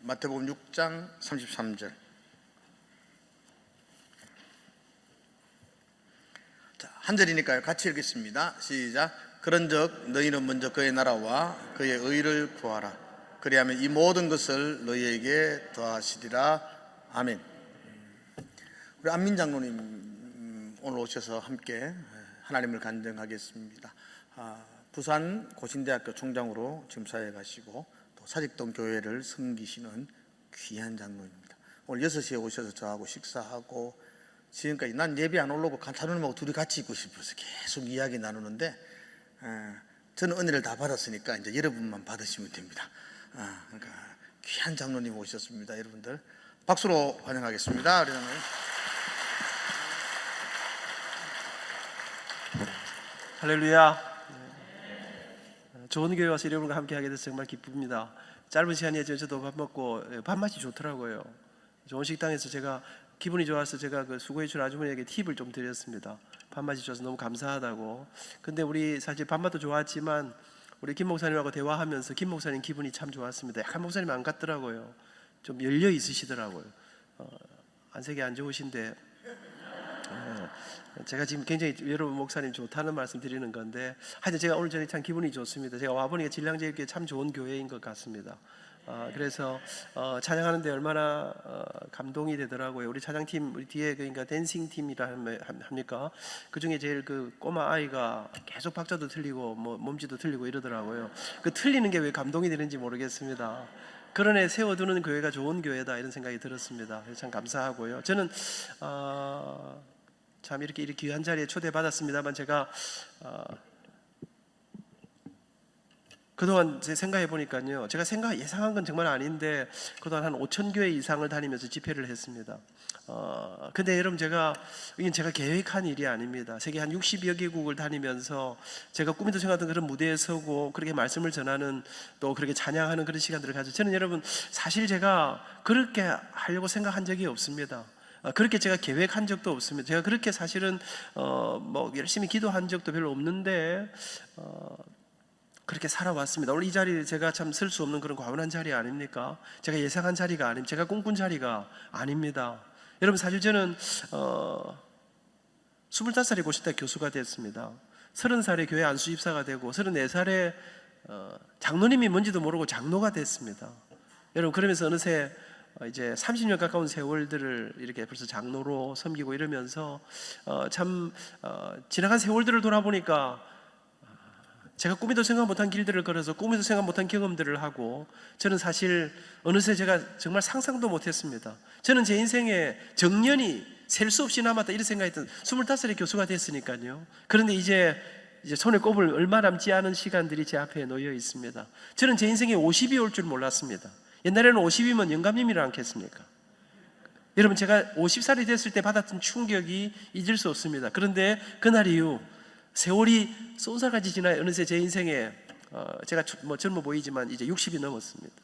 마태복음 6장 33절. 자, 한 절이니까요. 같이 읽겠습니다. 시작. 그런즉 너희는 먼저 그의 나라와 그의 의를 구하라. 그리하면 이 모든 것을 너희에게 더하시리라. 아멘. 우리 안민 장로님 오늘 오셔서 함께 하나님을 간증하겠습니다. 부산 고신대학교 총장으로 지금 사역에 가시고 또 사직동 교회를 섬기시는 귀한 장로입니다. 오늘 6시에 오셔서 저하고 식사하고 지금까지 난 예배 안 오려고 간사님하고 둘이 같이 있고 싶어서 계속 이야기 나누는데 저는 은혜를 다 받았으니까 이제 여러분만 받으시면 됩니다. 그러니까 귀한 장로님 오셨습니다. 여러분들 박수로 환영하겠습니다. 우리 장로님. 할렐루야. 좋은 교회 와서 여러분과 함께 하게 돼서 정말 기쁩니다. 짧은 시간이었지만 저도 밥 먹고 밥맛이 좋더라고요. 좋은 식당에서 제가 기분이 좋아서 제가 그 수고해 준 아주머니에게 팁을 좀 드렸습니다. 밥맛이 좋아서 너무 감사하다고. 근데 우리 사실 밥맛도 좋았지만 우리 김 목사님하고 대화하면서 김 목사님 기분이 참 좋았습니다. 약간 목사님 안 같더라고요. 좀 열려 있으시더라고요. 안색이 안 좋으신데 제가 지금 굉장히 여러분 목사님 좋다는 말씀 드리는 건데 하여튼 제가 오늘 저녁 참 기분이 좋습니다. 제가 와보니까 질량제일교회 참 좋은 교회인 것 같습니다. 그래서 찬양하는데 얼마나 감동이 되더라고요. 우리 찬양팀 우리 뒤에 그러니까 댄싱 팀이라 합니까? 그 중에 제일 그 꼬마 아이가 계속 박자도 틀리고 뭐 몸짓도 틀리고 이러더라고요. 그 틀리는 게 왜 감동이 되는지 모르겠습니다. 그런 애 세워두는 교회가 좋은 교회다 이런 생각이 들었습니다. 참 감사하고요. 저는 참 이렇게 귀한 자리에 초대받았습니다만 제가 그동안 제 생각해 보니까요, 제가 예상한 건 정말 아닌데 그동안 한 5,000교회 이상을 다니면서 집회를 했습니다. 근데 여러분 이건 제가 계획한 일이 아닙니다. 세계 한 60여 개국을 다니면서 제가 꿈에도 생각했던 그런 무대에 서고 그렇게 말씀을 전하는 또 그렇게 찬양하는 그런 시간들을 가져. 저는 여러분 사실 제가 그렇게 하려고 생각한 적이 없습니다. 그렇게 제가 계획한 적도 없습니다. 제가 그렇게 사실은 뭐 열심히 기도한 적도 별로 없는데 그렇게 살아왔습니다. 오늘 이 자리에 제가 참 쓸 수 없는 그런 과분한 자리 아닙니까? 제가 예상한 자리가 아닙니다. 제가 꿈꾼 자리가 아닙니다. 여러분 사실 저는 25살에 고신대 교수가 됐습니다. 30살에 교회 안수 집사가 되고 34살에 장로님이 뭔지도 모르고 장로가 됐습니다. 여러분 그러면서 어느새 이제 30년 가까운 세월들을 이렇게 벌써 장로로 섬기고 이러면서 지나간 세월들을 돌아보니까 제가 꿈에도 생각 못한 길들을 걸어서 꿈에도 생각 못한 경험들을 하고 저는 사실 어느새 제가 정말 상상도 못했습니다. 저는 제 인생에 정년이 셀 수 없이 남았다 이런 생각했던 25살의 교수가 됐으니까요. 그런데 이제 손에 꼽을 얼마 남지 않은 시간들이 제 앞에 놓여 있습니다. 저는 제 인생에 50이 올 줄 몰랐습니다. 옛날에는 50이면 영감님이라 않겠습니까? 여러분 제가 50살이 됐을 때 받았던 충격이 잊을 수 없습니다. 그런데 그날 이후 세월이 쏜살같이 지나 어느새 제 인생에 제가 뭐 젊어 보이지만 이제 60이 넘었습니다.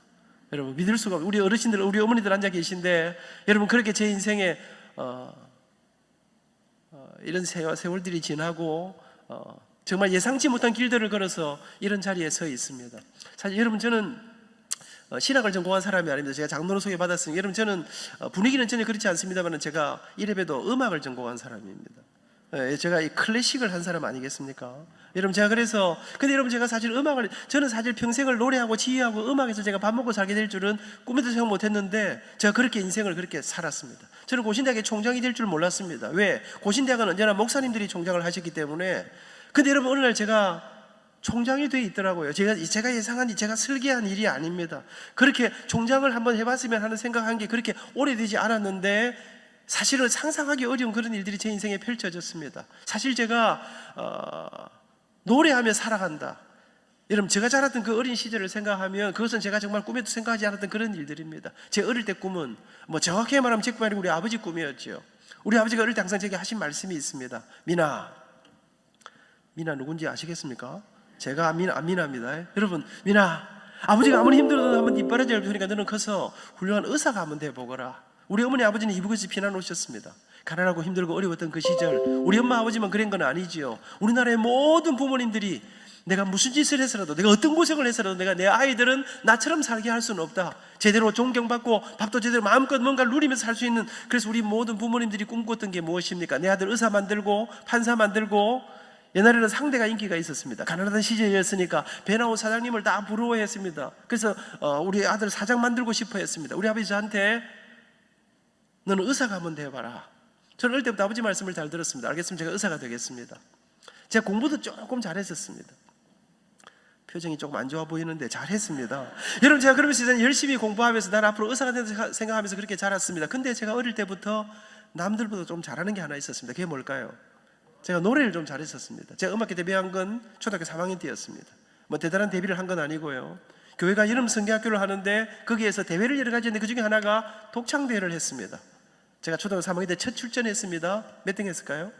여러분 믿을 수가 없어요. 우리 어르신들 우리 어머니들 앉아 계신데 여러분 그렇게 제 인생에 이런 세월들이 지나고 정말 예상치 못한 길들을 걸어서 이런 자리에 서 있습니다. 사실 여러분 저는 신학을 전공한 사람이 아닙니다. 제가 장로로 소개받았으니 여러분 저는 분위기는 전혀 그렇지 않습니다만 제가 이래봬도 음악을 전공한 사람입니다. 제가 이 클래식을 한 사람 아니겠습니까? 여러분 제가 그래서 근데 여러분 제가 사실 저는 사실 평생을 노래하고 지휘하고 음악에서 제가 밥 먹고 살게 될 줄은 꿈에도 생각 못했는데 제가 그렇게 인생을 그렇게 살았습니다. 저는 고신대학의 총장이 될 줄 몰랐습니다. 왜? 고신대학은 언제나 목사님들이 총장을 하셨기 때문에. 근데 여러분 어느 날 제가 총장이 돼 있더라고요. 제가 예상한 제가 설계한 일이 아닙니다. 그렇게 총장을 한번 해봤으면 하는 생각한 게 그렇게 오래되지 않았는데 사실은 상상하기 어려운 그런 일들이 제 인생에 펼쳐졌습니다. 사실 제가 노래하며 살아간다. 여러분 제가 자랐던 그 어린 시절을 생각하면 그것은 제가 정말 꿈에도 생각하지 않았던 그런 일들입니다. 제 어릴 때 꿈은 뭐 정확히 말하면 제 꿈이 아니고 우리 아버지 꿈이었죠. 우리 아버지가 어릴 때 항상 제게 하신 말씀이 있습니다. 미나 누군지 아시겠습니까? 제가 미나입니다. 여러분 미나 아버지가 아무리 힘들어도 한번 뒷바라지 밟으니까 너는 커서 훌륭한 의사가 한번 돼보거라. 우리 어머니 아버지는 이북에서 피난 오셨습니다. 가난하고 힘들고 어려웠던 그 시절 우리 엄마 아버지만 그런 건 아니지요. 우리나라의 모든 부모님들이 내가 무슨 짓을 해서라도, 내가 어떤 고생을 해서라도 내가 내 아이들은 나처럼 살게 할 수는 없다. 제대로 존경받고 밥도 제대로 마음껏 뭔가를 누리면서 살 수 있는, 그래서 우리 모든 부모님들이 꿈꿨던 게 무엇입니까? 내 아들 의사 만들고 판사 만들고. 옛날에는 상대가 인기가 있었습니다. 가난하던 시절이었으니까 배 나온 사장님을 다 부러워했습니다. 그래서 우리 아들 사장 만들고 싶어 했습니다. 우리 아버지 저한테 너는 의사가 한번 돼봐라. 저는 어릴 때부터 아버지 말씀을 잘 들었습니다. 알겠으면 제가 의사가 되겠습니다. 제가 공부도 조금 잘했었습니다. 표정이 조금 안 좋아 보이는데 잘했습니다. 여러분, 제가 그러면서 열심히 공부하면서 난 앞으로 의사가 된다 생각하면서 그렇게 자랐습니다. 근데 제가 어릴 때부터 남들보다 좀 잘하는 게 하나 있었습니다. 그게 뭘까요? 제가 노래를 좀 잘했었습니다. 제가 음악회 데뷔한 건 초등학교 3학년 때였습니다. 뭐 대단한 데뷔를 한 건 아니고요. 교회가 여름 성경학교를 하는데 거기에서 대회를 여러 가지 했는데 그 중에 하나가 독창대회를 했습니다. 제가 초등학교 3학년 때 첫 출전했습니다. 몇 등 했을까요?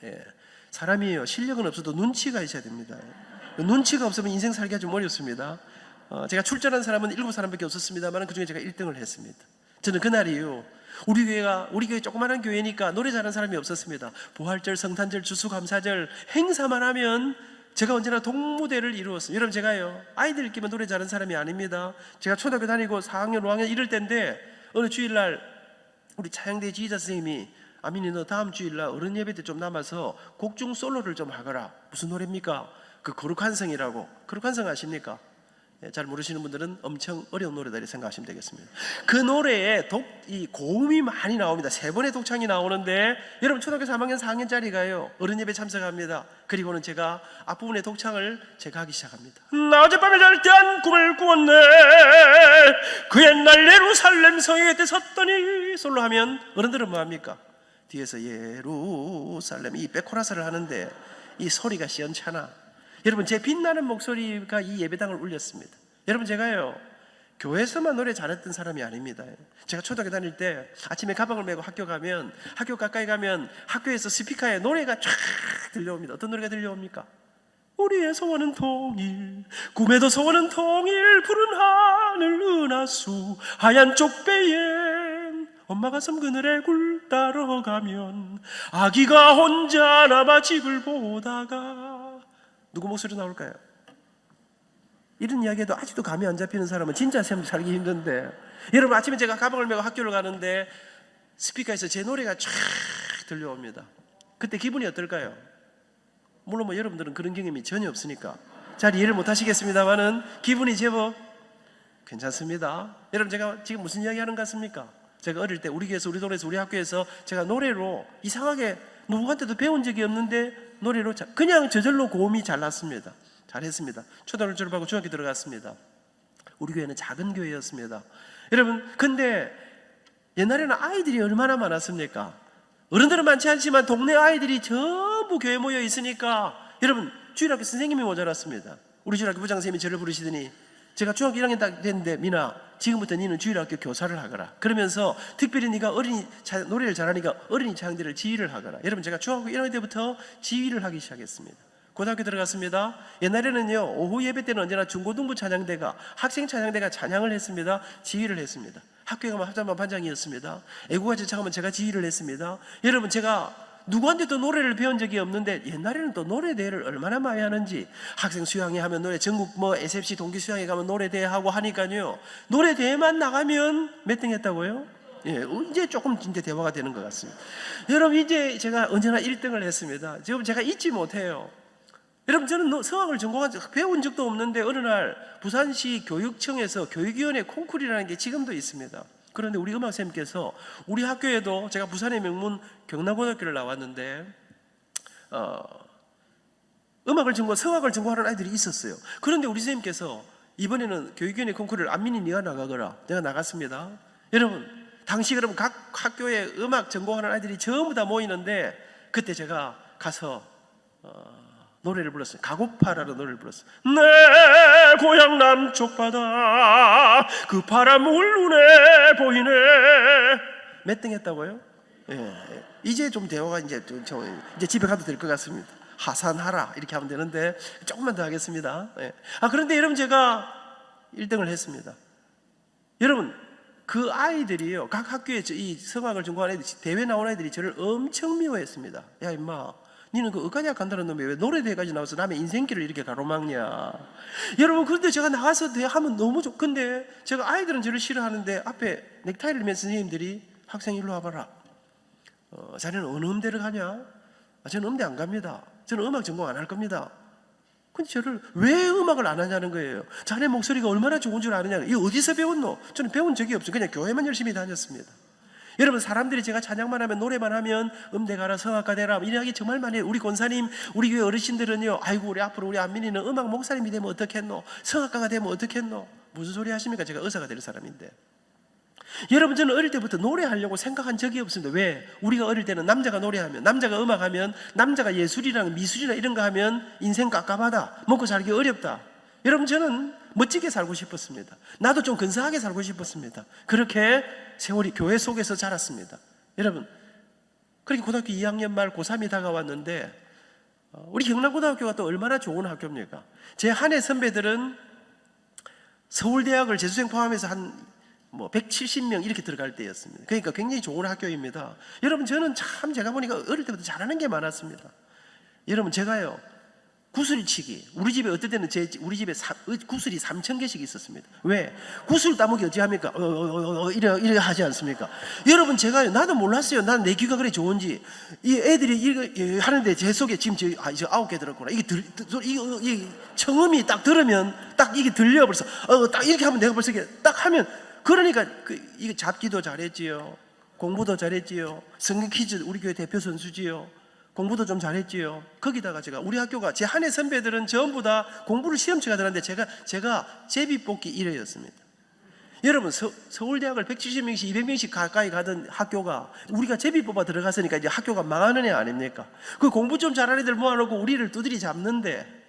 예. 사람이요, 실력은 없어도 눈치가 있어야 됩니다. 눈치가 없으면 인생 살기가 좀 어렵습니다. 제가 출전한 사람은 7사람밖에 없었습니다만 그 중에 제가 1등을 했습니다. 저는 그날이요, 우리 교회 조그마한 교회니까 노래 잘하는 사람이 없었습니다. 부활절, 성탄절, 추수감사절 행사만 하면 제가 언제나 동무대를 이루었습니다. 여러분, 제가요 아이들 끼면 노래 잘하는 사람이 아닙니다. 제가 초등학교 다니고 4학년, 5학년 이럴 때인데 어느 주일날 우리 차영대 지휘자 선생님이 아민이 너 다음 주일날 어른 예배 때 좀 남아서 곡 중 솔로를 좀 하거라. 무슨 노래입니까? 그 거룩한 성이라고. 거룩한 성 아십니까? 잘 모르시는 분들은 엄청 어려운 노래다 이렇게 생각하시면 되겠습니다. 그 노래에 이 고음이 많이 나옵니다. 3번의 독창이 나오는데 여러분, 초등학교 3학년 4학년짜리가요 어른 예배 참석합니다. 그리고는 제가 앞부분의 독창을 제가 하기 시작합니다. 나 어젯밤에 잘 때 한 꿈을 꾸었네. 그 옛날 예루살렘 성에 때 섰더니. 솔로 하면 어른들은 뭐합니까? 뒤에서 예루살렘 이 백코러스를 하는데 이 소리가 시원찮아. 여러분, 제 빛나는 목소리가 이 예배당을 울렸습니다. 여러분, 제가요 교회에서만 노래 잘했던 사람이 아닙니다. 제가 초등학교 다닐 때 아침에 가방을 메고 학교 가까이 가면 학교에서 스피커에 노래가 쫙 들려옵니다. 어떤 노래가 들려옵니까? 우리의 소원은 통일, 꿈에도 소원은 통일, 푸른 하늘 은하수 하얀 쪽배엔 엄마 가슴 그늘에 굴 따라가면 아기가 혼자 남아 집을 보다가. 누구 목소리 나올까요? 이런 이야기해도 아직도 감이 안 잡히는 사람은 진짜 살기 힘든데, 여러분, 아침에 제가 가방을 메고 학교를 가는데 스피커에서 제 노래가 쫙 들려옵니다. 그때 기분이 어떨까요? 물론 뭐 여러분들은 그런 경험이 전혀 없으니까 잘 이해를 못 하시겠습니다만은 기분이 제법 괜찮습니다. 여러분, 제가 지금 무슨 이야기 하는 것 같습니까? 제가 어릴 때 우리 교회에서, 우리 동네에서, 우리 학교에서 제가 노래로 이상하게 누구한테도 배운 적이 없는데 노래로 그냥 저절로 고음이 잘 났습니다. 잘했습니다. 초등학교 졸업하고 중학교 들어갔습니다. 우리 교회는 작은 교회였습니다. 여러분, 근데 옛날에는 아이들이 얼마나 많았습니까? 어른들은 많지 않지만 동네 아이들이 전부 교회 모여 있으니까 여러분, 주일학교 선생님이 모자랐습니다. 우리 주일학교 부장 선생님이 저를 부르시더니, 제가 중학교 1학년 딱 됐는데, 미나, 지금부터 너는 주일학교 교사를 하거라. 그러면서 특별히 네가 노래를 잘하니까 어린이 차영대를 지휘를 하거라. 여러분, 제가 중학교 1학년 때부터 지휘를 하기 시작했습니다. 고등학교 들어갔습니다. 옛날에는요 오후 예배 때는 언제나 중고등부 찬양대가, 학생 찬양대가 찬양을 했습니다. 지휘를 했습니다. 학교에 가면 합창반 반장이었습니다. 애국가 제창하면 제가 지휘를 했습니다. 여러분, 제가 누구한테도 노래를 배운 적이 없는데 옛날에는 또 노래대회를 얼마나 많이 하는지, 학생 수양회 하면 노래, 전국 SFC 동기 수양회 가면 노래대회 하고 하니까요, 노래대회만 나가면 몇 등 했다고요? 예, 이제 조금 진짜 대화가 되는 것 같습니다. 여러분, 이제 제가 언제나 1등을 했습니다. 지금 제가 잊지 못해요. 여러분, 저는 성악을 배운 적도 없는데 어느 날 부산시 교육청에서 교육위원회 콩쿠르라는 게 지금도 있습니다. 그런데 우리 음악선생님께서 우리 학교에도, 제가 부산의 명문 경남고등학교를 나왔는데 성악을 전공하는 아이들이 있었어요. 그런데 우리 선생님께서 이번에는 교육위원회 콩쿠르를 안민이 네가 나가거라. 내가 나갔습니다. 여러분, 당시 그러면 각 학교에 음악 전공하는 아이들이 전부 다 모이는데 그때 제가 가서 노래를 불렀어요. 가고파라는 노래를 불렀어요. 내 고향 남쪽 바다 그 바람을 눈에 보이네. 몇 등 했다고요? 예. 이제 좀 대화가 이제 집에 가도 될 것 같습니다. 하산하라 이렇게 하면 되는데 조금만 더 하겠습니다. 예. 그런데 여러분, 제가 1등을 했습니다. 여러분, 그 아이들이요, 각 학교에 이 성악을 전공하는 애들, 대회 나온 아이들이 저를 엄청 미워했습니다. 야 임마, 니는 그 어까냐 간다는 놈이 왜 노래대회까지 나와서 남의 인생길을 이렇게 가로막냐. 여러분, 그런데 제가 나가서 대하면 너무 근데 제가 아이들은 저를 싫어하는데 앞에 넥타이를 맨 선생님들이 학생 일로 와봐라. 자네는 어느 음대를 가냐? 저는 음대 안 갑니다. 저는 음악 전공 안 할 겁니다. 근데 저를 왜 음악을 안 하냐는 거예요. 자네 목소리가 얼마나 좋은 줄 아느냐. 이거 어디서 배웠노? 저는 배운 적이 없어요. 그냥 교회만 열심히 다녔습니다. 여러분, 사람들이 제가 찬양만 하면, 노래만 하면 음대 가라, 성악가 되라 이야기 정말 많이 해요. 우리 권사님, 우리 교회 어르신들은요, 아이고 우리 앞으로 우리 안민이는 음악 목사님이 되면 어떻겠노, 성악가가 되면 어떻겠노. 무슨 소리 하십니까? 제가 의사가 될 사람인데. 여러분, 저는 어릴 때부터 노래하려고 생각한 적이 없습니다. 왜? 우리가 어릴 때는 남자가 노래하면, 남자가 음악하면, 남자가 예술이랑 미술이나 이런 거 하면 인생 깝깝하다, 먹고 살기 어렵다. 여러분, 저는 멋지게 살고 싶었습니다. 나도 좀 근사하게 살고 싶었습니다. 그렇게 세월이 교회 속에서 자랐습니다. 여러분, 그렇게 고등학교 2학년 말 고3이 다가왔는데, 우리 경남고등학교가 또 얼마나 좋은 학교입니까? 제 한 해 선배들은 서울대학을 재수생 포함해서 한 170명 이렇게 들어갈 때였습니다. 그러니까 굉장히 좋은 학교입니다. 여러분, 저는 참 제가 보니까 어릴 때부터 잘하는 게 많았습니다. 여러분, 제가요, 구슬치기, 우리 집에 어떨 때는 우리 집에 구슬이 3,000개씩 있었습니다. 왜? 구슬 따먹기 어찌 합니까? 이래 하지 않습니까? 여러분, 제가요, 나도 몰랐어요. 난 내 귀가 그래 좋은지. 이 애들이 이거 하는데 제 속에 지금 저 9개 들었구나. 이게 청음이 딱 들으면 딱 이게 들려. 벌써 딱 이렇게 하면 내가 벌써 이게 딱 하면, 그러니까 이게 잡기도 잘했지요. 공부도 잘했지요. 성경 퀴즈 우리 교회 대표 선수지요. 공부도 좀 잘했지요. 거기다가 제가 우리 학교가 제 한 해 선배들은 전부 다 공부를 시험치가 들었는데 제가 제비뽑기 1회였습니다. 여러분, 서울대학을 170명씩 200명씩 가까이 가던 학교가 우리가 제비 뽑아 들어갔으니까 이제 학교가 망하는 애 아닙니까? 그 공부 좀 잘하는 애들 모아놓고 우리를 두드리 잡는데,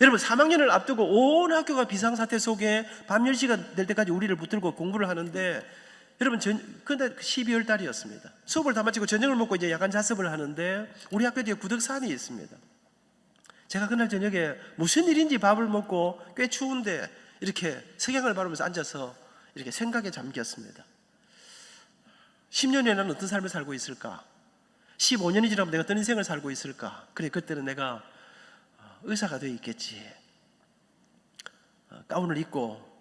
여러분, 3학년을 앞두고 온 학교가 비상사태 속에 밤 10시가 될 때까지 우리를 붙들고 공부를 하는데, 여러분, 근데 12월 달이었습니다. 수업을 다 마치고 저녁을 먹고 이제 야간 자습을 하는데, 우리 학교 뒤에 구덕산이 있습니다. 제가 그날 저녁에 무슨 일인지 밥을 먹고 꽤 추운데 이렇게 석양을 바라보면서 앉아서 이렇게 생각에 잠겼습니다. 10년 후에 나는 어떤 삶을 살고 있을까? 15년이 지나면 내가 어떤 인생을 살고 있을까? 그래, 그때는 내가 의사가 되어 있겠지. 가운을 입고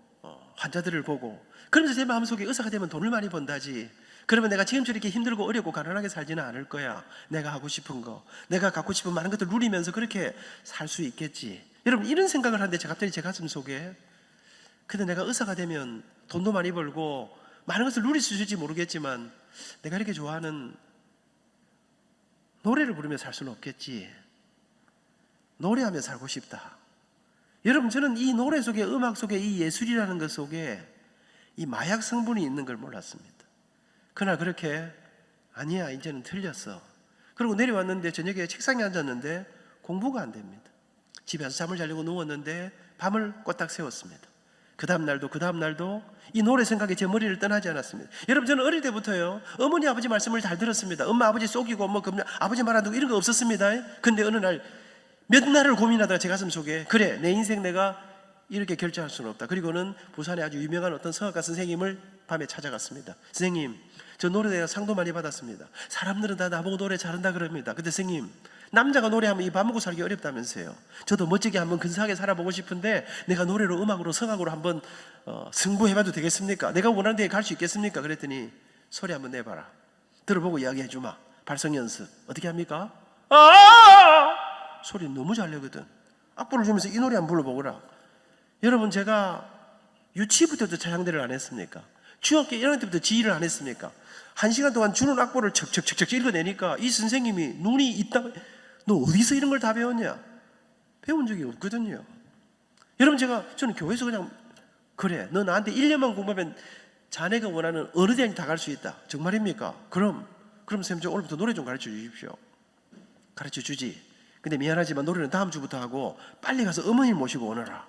환자들을 보고, 그러면서 제 마음속에 의사가 되면 돈을 많이 번다지, 그러면 내가 지금처럼 이렇게 힘들고 어렵고 가난하게 살지는 않을 거야. 내가 하고 싶은 거, 내가 갖고 싶은 많은 것들 누리면서 그렇게 살 수 있겠지. 여러분, 이런 생각을 하는데 갑자기 제 가슴 속에, 근데 내가 의사가 되면 돈도 많이 벌고 많은 것을 누릴 수 있을지 모르겠지만 내가 이렇게 좋아하는 노래를 부르며 살 수는 없겠지. 노래하며 살고 싶다. 여러분, 저는 이 노래 속에, 음악 속에, 이 예술이라는 것 속에 이 마약 성분이 있는 걸 몰랐습니다. 그날 그렇게, 아니야, 이제는 틀렸어. 그리고 내려왔는데 저녁에 책상에 앉았는데 공부가 안 됩니다. 집에 와서 잠을 자려고 누웠는데 밤을 꼬딱 세웠습니다. 그 다음 날도 이 노래 생각이 제 머리를 떠나지 않았습니다. 여러분, 저는 어릴 때부터요, 어머니 아버지 말씀을 잘 들었습니다. 엄마 아버지 속이고 아버지 말 안 듣고 이런 거 없었습니다. 근데 어느 날 몇 날을 고민하다가 제 가슴 속에, 그래, 내 인생 내가 이렇게 결정할 수는 없다. 그리고는 부산에 아주 유명한 어떤 성악가 선생님을 밤에 찾아갔습니다. 선생님, 저 노래대회 상도 많이 받았습니다. 사람들은 다 나보고 노래 잘한다 그럽니다. 근데 선생님, 남자가 노래하면 이 밥 먹고 살기 어렵다면서요. 저도 멋지게 한번 근사하게 살아보고 싶은데 내가 노래로, 음악으로, 성악으로 한번 승부해봐도 되겠습니까? 내가 원하는 데에 갈 수 있겠습니까? 그랬더니, 소리 한번 내봐라. 들어보고 이야기해주마. 발성 연습. 어떻게 합니까? 소리 너무 잘 내거든. 악보를 주면서 이 노래 한번 불러보거라. 여러분, 제가 유치부터도 차장대를 안 했습니까? 중학교 1학년 때부터 지휘를 안 했습니까? 1시간 동안 주는 악보를 척척척척 읽어내니까 이 선생님이 눈이 있다, 너 어디서 이런 걸 다 배웠냐? 배운 적이 없거든요. 여러분, 저는 교회에서 그냥, 그래, 너 나한테 1년만 공부하면 자네가 원하는 어느 대학에 다 갈 수 있다. 정말입니까? 그럼 선생님, 저 오늘부터 노래 좀 가르쳐 주십시오. 가르쳐 주지. 근데 미안하지만 노래는 다음 주부터 하고 빨리 가서 어머니 모시고 오너라.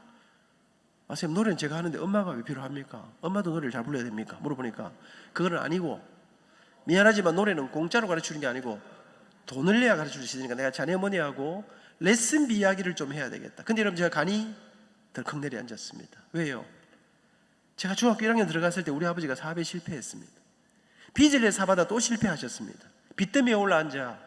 선생님, 노래는 제가 하는데 엄마가 왜 필요합니까? 엄마도 노래를 잘 불러야 됩니까? 물어보니까 그건 아니고, 미안하지만 노래는 공짜로 가르치는 게 아니고 돈을 내야 가르쳐주시니까 내가 자네 어머니하고 레슨비 이야기를 좀 해야 되겠다. 근데 여러분, 제가 간이 덜컥 내려앉았습니다. 왜요? 제가 중학교 1학년 들어갔을 때 우리 아버지가 사업에 실패했습니다. 빚을 내 사받아 또 실패하셨습니다. 빚 때문에 올라앉아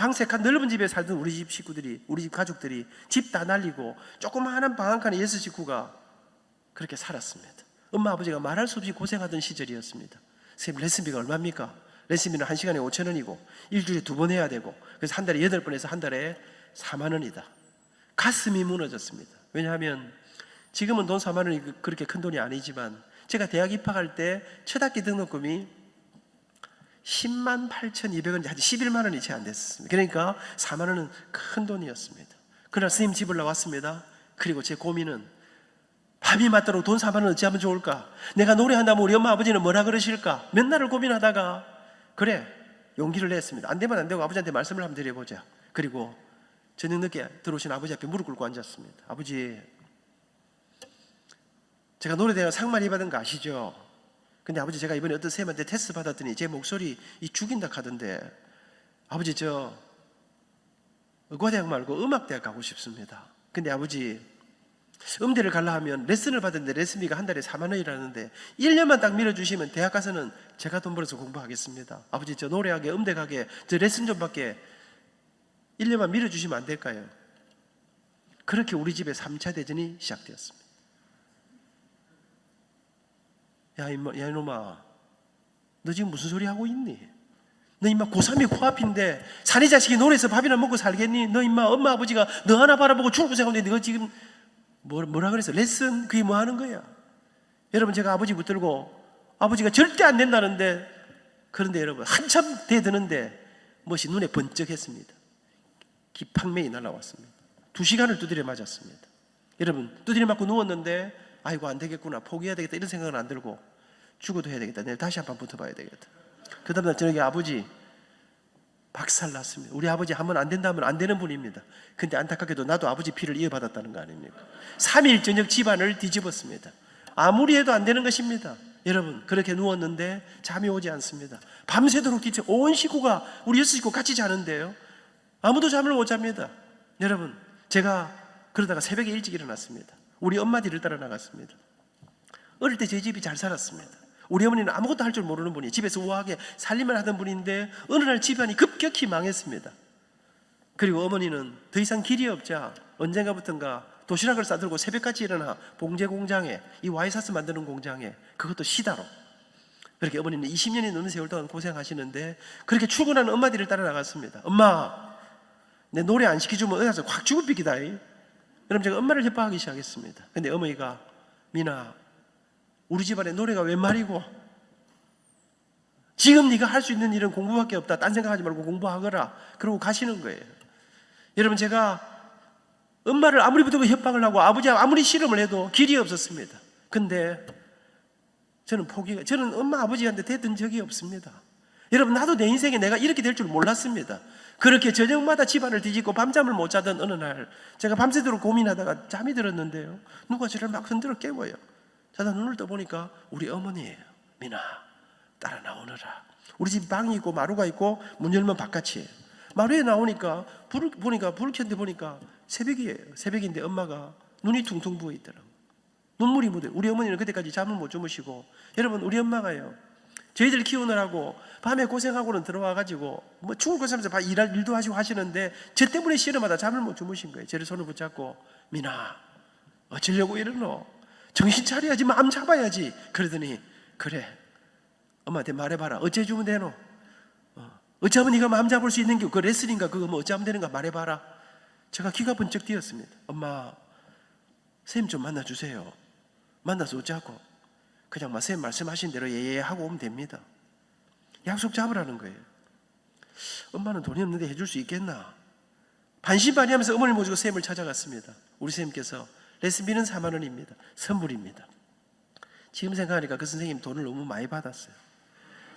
방색한 넓은 집에 살던 우리 집 식구들이, 우리 집 가족들이 집 다 날리고 조그마한 방 한 칸에 6식구가 그렇게 살았습니다. 엄마 아버지가 말할 수 없이 고생하던 시절이었습니다. 선생님, 레슨비가 얼마입니까? 레슨비는 1시간에 5,000원이고 일주일에 2번 해야 되고, 그래서 한 달에 8번 해서 한 달에 4만 원이다. 가슴이 무너졌습니다. 왜냐하면 지금은 돈 4만 원이 그렇게 큰 돈이 아니지만 제가 대학 입학할 때 첫 학기 등록금이 10만 8,200원인지 한 11만 원이 채 안 됐습니다. 그러니까 4만 원은 큰 돈이었습니다. 그러나 스님 집을 나왔습니다. 그리고 제 고민은 밤이 맞도록 돈 4만 원 어찌하면 좋을까? 내가 노래한다면 우리 엄마 아버지는 뭐라 그러실까? 몇 날을 고민하다가 그래, 용기를 냈습니다. 안 되면 안 되고 아버지한테 말씀을 한번 드려보자. 그리고 저녁 늦게 들어오신 아버지 앞에 무릎 꿇고 앉았습니다. 아버지, 제가 노래대회 상 많이 받은 거 아시죠? 근데 아버지, 제가 이번에 어떤 선생님한테 테스트 받았더니 제 목소리 죽인다 하던데, 아버지 저 의과대학 말고 음악대학 가고 싶습니다. 근데 아버지, 음대를 가려 하면 레슨을 받는데 레슨비가 한 달에 4만 원이라는데 1년만 딱 밀어주시면 대학 가서는 제가 돈 벌어서 공부하겠습니다. 아버지, 저 노래하게, 음대 가게, 저 레슨 좀 받게 1년만 밀어주시면 안 될까요? 그렇게 우리 집에 3차 대전이 시작되었습니다. 야 이놈아, 너 지금 무슨 소리 하고 있니? 너 임마 고3이 코앞인데 사내 자식이 노래해서 밥이나 먹고 살겠니? 너 임마 엄마 아버지가 너 하나 바라보고 죽을 생각하는데 너 지금 뭐라 그랬어? 레슨? 그게 뭐 하는 거야? 여러분, 제가 아버지 붙들고 아버지가 절대 안 된다는데, 그런데 여러분 한참 대드는데 멋이 눈에 번쩍했습니다. 기팡맹이 날아왔습니다. 2시간을 두드려 맞았습니다. 여러분, 두드려 맞고 누웠는데 아이고 안 되겠구나, 포기해야 되겠다 이런 생각은 안 들고 죽어도 해야 되겠다, 내일 다시 한번 붙어봐야 되겠다. 그 다음날 저녁에 아버지 박살났습니다. 우리 아버지 하면 안 된다면 안 되는 분입니다. 근데 안타깝게도 나도 아버지 피를 이어받았다는 거 아닙니까? 3일 저녁 집안을 뒤집었습니다. 아무리 해도 안 되는 것입니다. 여러분, 그렇게 누웠는데 잠이 오지 않습니다. 밤새도록 뒤척, 온 식구가, 우리 6식구 같이 자는데요, 아무도 잠을 못 잡니다. 여러분, 제가 그러다가 새벽에 일찍 일어났습니다. 우리 엄마 뒤를 따라 나갔습니다. 어릴 때 제 집이 잘 살았습니다. 우리 어머니는 아무것도 할 줄 모르는 분이, 집에서 우아하게 살림만 하던 분인데 어느 날 집안이 급격히 망했습니다. 그리고 어머니는 더 이상 길이 없자 언젠가부턴가 도시락을 싸들고 새벽같이 일어나 봉제 공장에, 이 와이사스 만드는 공장에, 그것도 시다로, 그렇게 어머니는 20년이 넘는 세월 동안 고생하시는데 그렇게 출근하는 엄마 뒤를 따라 나갔습니다. 엄마, 내 노래 안 시켜주면 어디 가서 확 죽을 삐기다. 그럼 제가 엄마를 협박하기 시작했습니다. 근데 어머니가, 민아, 우리 집안에 노래가 웬 말이고, 지금 네가 할 수 있는 일은 공부밖에 없다, 딴 생각하지 말고 공부하거라, 그러고 가시는 거예요. 여러분, 제가 엄마를 아무리 붙들고 협박을 하고 아버지 아무리 실험을 해도 길이 없었습니다. 근데 저는 엄마 아버지한테 대든 적이 없습니다. 여러분, 나도 내 인생에 내가 이렇게 될 줄 몰랐습니다. 그렇게 저녁마다 집안을 뒤집고 밤잠을 못 자던 어느 날, 제가 밤새도록 고민하다가 잠이 들었는데요, 누가 저를 막 흔들어 깨워요. 자다 눈을 떠보니까 우리 어머니예요. 민아, 따라 나오너라. 우리 집 방이 있고 마루가 있고 문 열면 바깥이에요. 마루에 나오니까 불을 켰는데 보니까 새벽이에요. 새벽인데 엄마가 눈이 퉁퉁 부어 있더라고요. 눈물이 묻어요. 우리 어머니는 그때까지 잠을 못 주무시고, 여러분, 우리 엄마가요, 저희들 키우느라고 밤에 고생하고는 들어와가지고 뭐 죽을 고생하면서 일할 일도 하시고 하시는데 저 때문에 실험하다 잠을 못 주무신 거예요. 저를 손을 붙잡고, 민아, 어쩌려고 이러노? 정신 차려야지, 마음 잡아야지. 그러더니, 그래, 엄마한테 말해봐라. 어째주면 되노? 어쩌면 네가 마음 잡을 수 있는 게 그 레슨인가 그거 뭐 어쩌면 되는가 말해봐라. 제가 귀가 번쩍 뛰었습니다. 엄마, 선생님 좀 만나주세요. 만나서 어쩌고? 그냥 선생님 말씀하신 대로 예예하고 오면 됩니다. 약속 잡으라는 거예요. 엄마는 돈이 없는데 해줄 수 있겠나? 반신반의하면서 어머니를 모시고 선생님을 찾아갔습니다. 우리 선생님께서 레슨비는 4만 원입니다. 선물입니다. 지금 생각하니까 그 선생님 돈을 너무 많이 받았어요.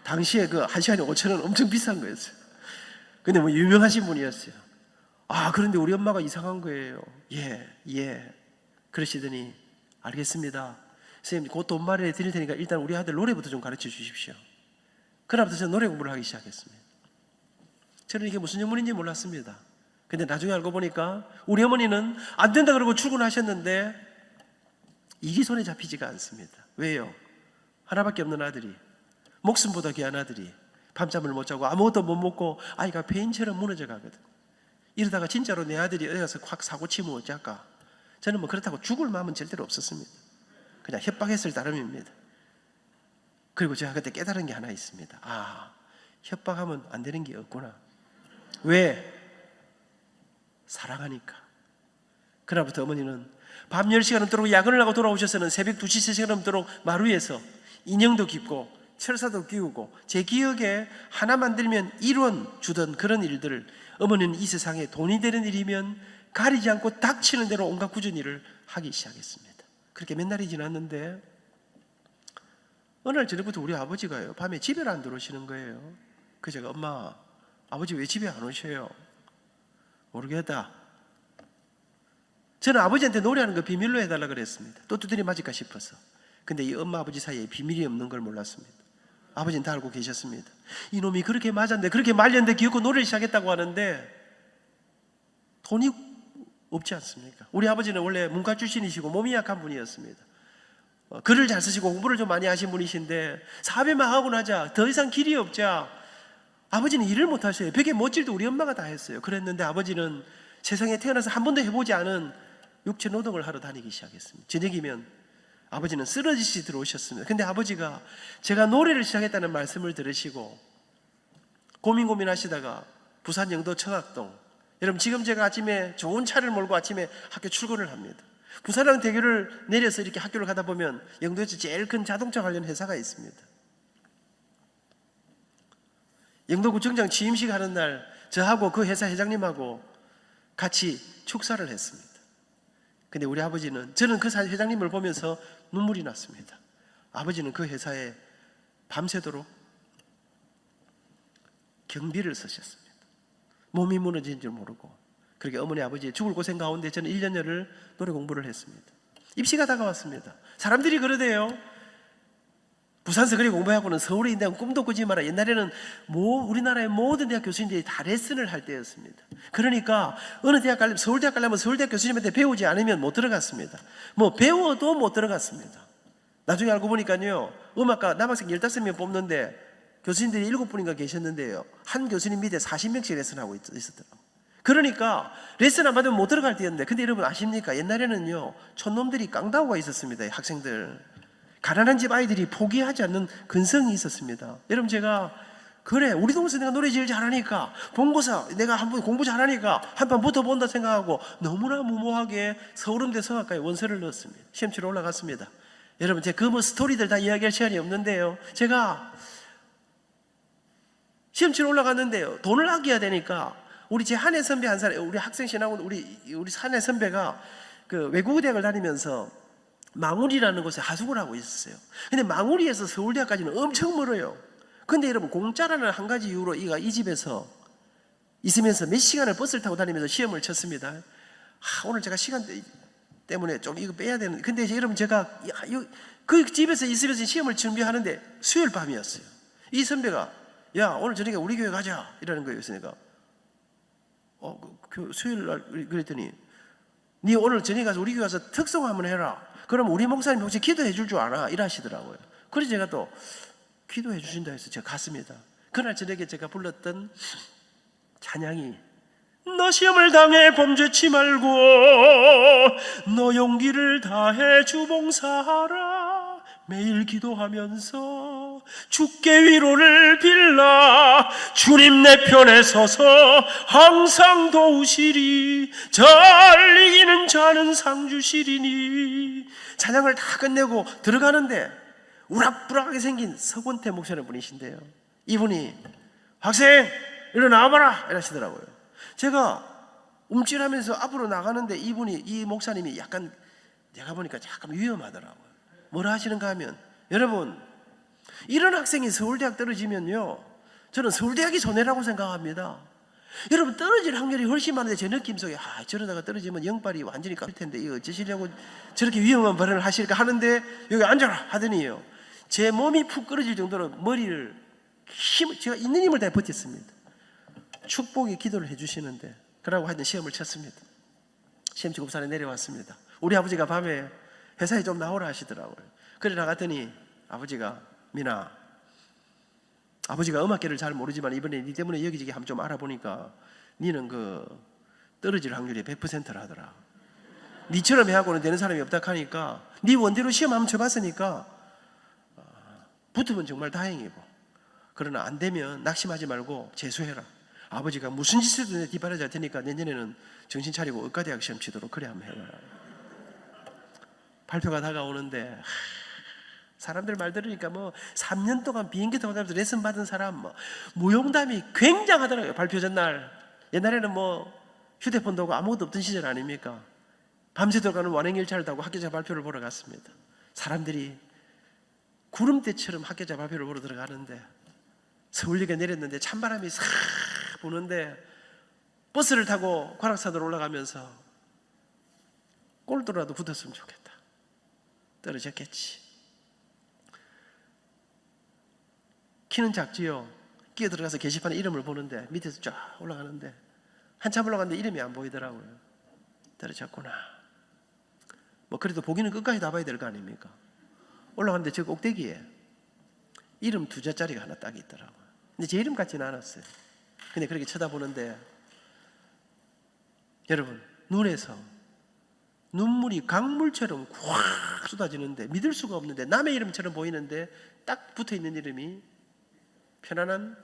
당시에 그 1시간에 5,000원 엄청 비싼 거였어요. 근데 뭐 유명하신 분이었어요. 그런데 우리 엄마가 이상한 거예요. 예. 그러시더니, 알겠습니다. 선생님, 곧 돈 마련해 드릴 테니까 일단 우리 아들 노래부터 좀 가르쳐 주십시오. 그날부터 저는 노래 공부를 하기 시작했습니다. 저는 이게 무슨 전문인지 몰랐습니다. 근데 나중에 알고 보니까 우리 어머니는 안 된다 그러고 출근하셨는데 일이 손에 잡히지가 않습니다. 왜요? 하나밖에 없는 아들이, 목숨보다 귀한 아들이 밤잠을 못 자고 아무것도 못 먹고 아이가 폐인처럼 무너져 가거든. 이러다가 진짜로 내 아들이 어디 가서 확 사고 치면 어쩔까? 저는 뭐 그렇다고 죽을 마음은 절대로 없었습니다. 그냥 협박했을 따름입니다. 그리고 제가 그때 깨달은 게 하나 있습니다. 아, 협박하면 안 되는 게 없구나. 왜? 사랑하니까. 그날부터 어머니는 밤 10시간 넘도록 야근을 하고 돌아오셔서는 새벽 2시, 3시간 넘도록 마루에서 인형도 깁고 철사도 끼우고 제 기억에 하나 만들면 1원 주던 그런 일들을 어머니는 이 세상에 돈이 되는 일이면 가리지 않고 닥치는 대로 온갖 꾸준히 일을 하기 시작했습니다. 그렇게 몇 날이 지났는데 어느 날 저녁부터 우리 아버지가요 밤에 집에 안 들어오시는 거예요. 그래서 제가 엄마 아버지 왜 집에 안 오셔요? 모르겠다. 저는 아버지한테 노래하는 거 비밀로 해달라 그랬습니다. 또 두드려 맞을까 싶어서. 근데 이 엄마 아버지 사이에 비밀이 없는 걸 몰랐습니다. 아버지는 다 알고 계셨습니다. 이놈이 그렇게 맞았는데 그렇게 말렸는데 기어코 노래를 시작했다고 하는데 돈이 없지 않습니까? 우리 아버지는 원래 문과 출신이시고 몸이 약한 분이었습니다. 글을 잘 쓰시고 공부를 좀 많이 하신 분이신데 사업에만 하고 나자 더 이상 길이 없자 아버지는 일을 못 하셔요. 벽에 못질도 우리 엄마가 다 했어요. 그랬는데 아버지는 세상에 태어나서 한 번도 해보지 않은 육체 노동을 하러 다니기 시작했습니다. 저녁이면 아버지는 쓰러지시 들어오셨습니다. 근데 아버지가 제가 노래를 시작했다는 말씀을 들으시고 고민하시다가 부산 영도 청학동, 여러분 지금 제가 아침에 좋은 차를 몰고 아침에 학교 출근을 합니다. 부산항 대교를 내려서 이렇게 학교를 가다 보면 영도에서 제일 큰 자동차 관련 회사가 있습니다. 영도구청장 취임식 하는 날 저하고 그 회사 회장님하고 같이 축사를 했습니다. 근데 우리 아버지는, 저는 그 회장님을 보면서 눈물이 났습니다. 아버지는 그 회사에 밤새도록 경비를 쓰셨습니다. 몸이 무너진 줄 모르고. 그렇게 어머니 아버지의 죽을 고생 가운데 저는 1년여를 노래 공부를 했습니다. 입시가 다가왔습니다. 사람들이 그러대요. 부산서 그리 공부하고는 서울에 있는 꿈도 꾸지 마라. 옛날에는 우리나라의 모든 대학 교수님들이 다 레슨을 할 때였습니다. 그러니까 어느 대학 가려면 서울대학 가려면 서울대학 교수님한테 배우지 않으면 못 들어갔습니다. 뭐 배워도 못 들어갔습니다. 나중에 알고 보니까요, 음악과 남학생 15명 뽑는데 교수님들이 7분인가 계셨는데요, 한 교수님 밑에 40명씩 레슨하고 있었더라고요. 그러니까 레슨 안 받으면 못 들어갈 때였는데, 근데 여러분 아십니까? 옛날에는요 촌놈들이 깡다구가 있었습니다. 학생들, 가난한 집 아이들이 포기하지 않는 근성이 있었습니다. 여러분 제가 그래 우리 동생 내가 노래 제일 잘하니까 본고사 내가 한번 공부 잘하니까 한번 붙어본다 생각하고 너무나 무모하게 서울음대 성악과에 원서를 넣었습니다. 시험 치러 올라갔습니다. 여러분 제가 그 뭐 스토리들 다 이야기할 시간이 없는데요, 제가 시험 치러 올라갔는데요, 돈을 아껴야 되니까 우리 제 한해 선배 한 사람, 우리 학생 신하고 우리 한해 선배가 그 외국 대학을 다니면서 망우리라는 곳에 하숙을 하고 있었어요. 근데 망우리에서 서울대학까지는 엄청 멀어요. 근데 여러분 공짜라는 한 가지 이유로 이 집에서 있으면서 몇 시간을 버스를 타고 다니면서 시험을 쳤습니다. 오늘 제가 시간 때문에 좀 이거 빼야 되는데, 근데 여러분 제가 그 집에서 있으면서 시험을 준비하는데 수요일 밤이었어요. 이 선배가 야 오늘 저녁에 우리 교회 가자 이러는 거예요. 그래서 내가 수요일 날 그랬더니 네 오늘 저녁에 가서 우리 교회 가서 특송 한번 해라. 그럼 우리 목사님 혹시 기도해 줄 줄 아나? 이러시더라고요. 그래서 제가 또 기도해 주신다 해서 제가 갔습니다. 그날 저녁에 제가 불렀던 찬양이 너 시험을 당해 범죄치 말고 너 용기를 다해 주봉사하라. 매일 기도하면서 주께 위로를 빌라. 주님 내 편에 서서 항상 도우시리. 잘 이기는 자는 상 주시리니. 찬양을 다 끝내고 들어가는데 우락부락하게 생긴 서권태 목사님 분이신데요, 이분이 학생 일어나봐라 이러시더라고요. 제가 움찔하면서 앞으로 나가는데 이 목사님이 약간 내가 보니까 약간 위험하더라고요. 뭐라 하시는가 하면, 여러분 이런 학생이 서울대학 떨어지면요 저는 서울대학이 손해라고 생각합니다. 여러분 떨어질 확률이 훨씬 많은데 제 느낌 속에 저러다가 떨어지면 영빨이 완전히 깎일 텐데 이거 어쩌시려고 저렇게 위험한 발언을 하실까 하는데 여기 앉아라 하더니요 제 몸이 푹 끊어질 정도로 머리를 제가 있는 힘을 다 버텼습니다. 축복의 기도를 해주시는데 그러고 하여튼 시험을 쳤습니다. 시험 치고 부산에 내려왔습니다. 우리 아버지가 밤에 회사에 좀 나오라 하시더라고요. 그래 나갔더니 아버지가 민아 아버지가 음악계를 잘 모르지만 이번에 니 때문에 여기저기 한번 좀 알아보니까 니는 그 떨어질 확률이 100%라 하더라. 니처럼 해하고는 되는 사람이 없다 하니까 니 원대로 시험 한번 쳐봤으니까 붙으면 정말 다행이고, 그러나 안 되면 낙심하지 말고 재수해라. 아버지가 무슨 짓을 내 뒷바라지 할 테니까 내년에는 정신 차리고 의과대학 시험 치도록 그래 한번 해봐라. 발표가 다가오는데 사람들 말 들으니까 뭐 3년 동안 비행기 타고 다니면서 레슨 받은 사람 뭐 무용담이 굉장하더라고요. 발표 전날. 옛날에는 뭐 휴대폰도 없고 아무것도 없던 시절 아닙니까? 밤새도록 가는 완행열차를 타고 학교자 발표를 보러 갔습니다. 사람들이 구름대처럼 학교자 발표를 보러 들어가는데 서울역에 내렸는데 찬바람이 싹 부는데 버스를 타고 관악산으로 올라가면서 꼴도라도 붙었으면 좋겠다. 떨어졌겠지. 키는 작지요. 끼어 들어가서 게시판에 이름을 보는데 밑에서 쫙 올라가는데 한참 올라갔는데 이름이 안 보이더라고요. 떨어졌구나. 뭐 그래도 보기는 끝까지 다 봐야 될 거 아닙니까? 올라갔는데 저 꼭대기에 이름 2자짜리가 하나 딱 있더라고요. 근데 제 이름 같지는 않았어요. 근데 그렇게 쳐다보는데 여러분, 눈에서 눈물이 강물처럼 확 쏟아지는데 믿을 수가 없는데 남의 이름처럼 보이는데 딱 붙어있는 이름이 편안한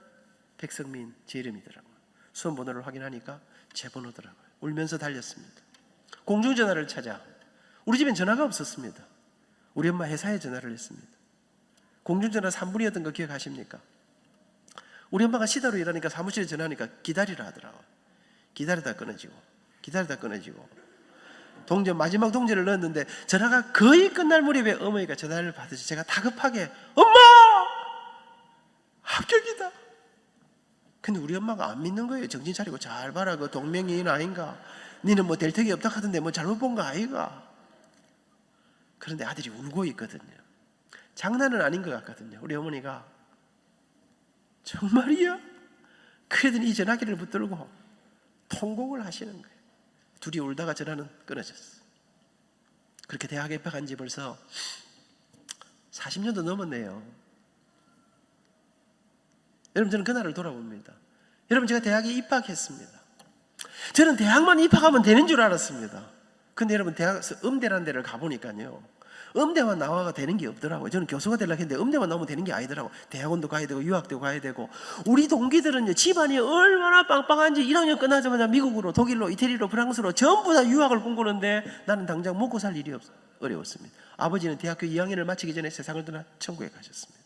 백성민, 제 이름이더라고요. 수험 번호를 확인하니까 제 번호더라고요. 울면서 달렸습니다. 공중전화를 찾아. 우리 집엔 전화가 없었습니다. 우리 엄마 회사에 전화를 했습니다. 공중전화 3분이었던 거 기억하십니까? 우리 엄마가 시다로 일하니까 사무실에 전화하니까 기다리라 하더라고요. 기다리다 끊어지고 기다리다 끊어지고 마지막 동전을 넣었는데 전화가 거의 끝날 무렵에 어머니가 전화를 받으셔서 제가 다급하게 엄마! 합격이다. 근데 우리 엄마가 안 믿는 거예요. 정신 차리고 잘 봐라. 그 동명이인 아닌가? 니는 뭐 될 턱이 없다 하던데 뭐 잘못 본 거 아이가? 그런데 아들이 울고 있거든요. 장난은 아닌 것 같거든요. 우리 어머니가 정말이야? 그러더니 이 전화기를 붙들고 통곡을 하시는 거예요. 둘이 울다가 전화는 끊어졌어. 그렇게 대학에 입학한 지 벌써 40년도 넘었네요. 여러분, 저는 그날을 돌아봅니다. 여러분, 제가 대학에 입학했습니다. 저는 대학만 입학하면 되는 줄 알았습니다. 근데 여러분, 대학에서 음대라는 데를 가보니까요, 음대만 나와가 되는 게 없더라고요. 저는 교수가 되려고 했는데 음대만 나오면 되는 게 아니더라고요. 대학원도 가야 되고 유학도 가야 되고. 우리 동기들은 집안이 얼마나 빵빵한지 1학년 끝나자마자 미국으로, 독일로, 이태리로, 프랑스로 전부 다 유학을 꿈꾸는데 나는 당장 먹고 살 일이 어려웠습니다. 아버지는 대학교 2학년을 마치기 전에 세상을 떠나 천국에 가셨습니다.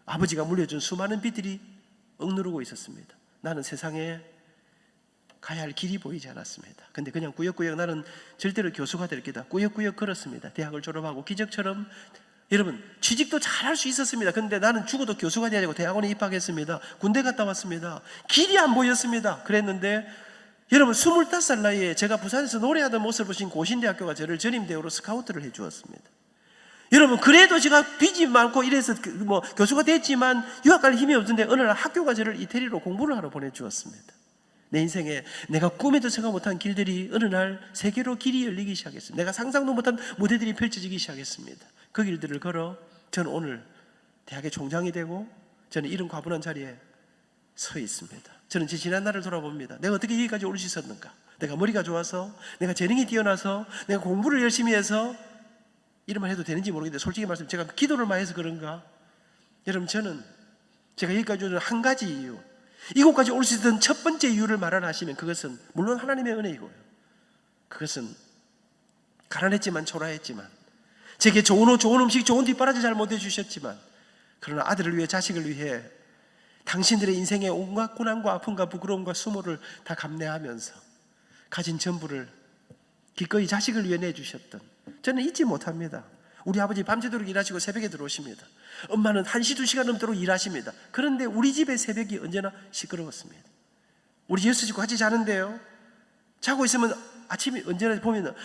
아버지가 물려준 수많은 빚들이 억누르고 있었습니다. 나는 세상에 가야 할 길이 보이지 않았습니다. 근데 그냥 꾸역꾸역 나는 절대로 교수가 될 게다. 꾸역꾸역 걸었습니다. 대학을 졸업하고 기적처럼 여러분 취직도 잘할 수 있었습니다. 근데 나는 죽어도 교수가 돼야 되고 대학원에 입학했습니다. 군대 갔다 왔습니다. 길이 안 보였습니다. 그랬는데 여러분 25살 나이에 제가 부산에서 노래하던 모습을 보신 고신대학교가 저를 전임대우로 스카우트를 해 주었습니다. 여러분 그래도 제가 빚이 많고 이래서 뭐 교수가 됐지만 유학 갈 힘이 없는데 어느 날 학교가 저를 이태리로 공부를 하러 보내주었습니다. 내 인생에 내가 꿈에도 생각 못한 길들이 어느 날 세계로 길이 열리기 시작했습니다. 내가 상상도 못한 무대들이 펼쳐지기 시작했습니다. 그 길들을 걸어 저는 오늘 대학의 총장이 되고 저는 이런 과분한 자리에 서 있습니다. 저는 제 지난 날을 돌아봅니다. 내가 어떻게 여기까지 올 수 있었는가? 내가 머리가 좋아서, 내가 재능이 뛰어나서, 내가 공부를 열심히 해서 이런말 해도 되는지 모르겠는데 솔직히 말씀 제가 기도를 많이 해서 그런가? 여러분 저는 제가 여기까지 오는 한 가지 이유, 이곳까지 올 수 있던 첫 번째 이유를 말하라 하시면 그것은 물론 하나님의 은혜이고요. 그것은 가난했지만 초라했지만 제게 좋은 옷, 좋은 음식, 좋은 뒷바라지 잘 못해 주셨지만 그러나 아들을 위해 자식을 위해 당신들의 인생의 온갖 고난과 아픔과 부끄러움과 수모를 다 감내하면서 가진 전부를 기꺼이 자식을 위해 내주셨던 저는 잊지 못합니다. 우리 아버지 밤새도록 일하시고 새벽에 들어오십니다. 엄마는 1시, 2시간 넘도록 일하십니다. 그런데 우리 집의 새벽이 언제나 시끄러웠습니다. 우리 6시 같이 자는데요, 자고 있으면 아침에 언제나 보면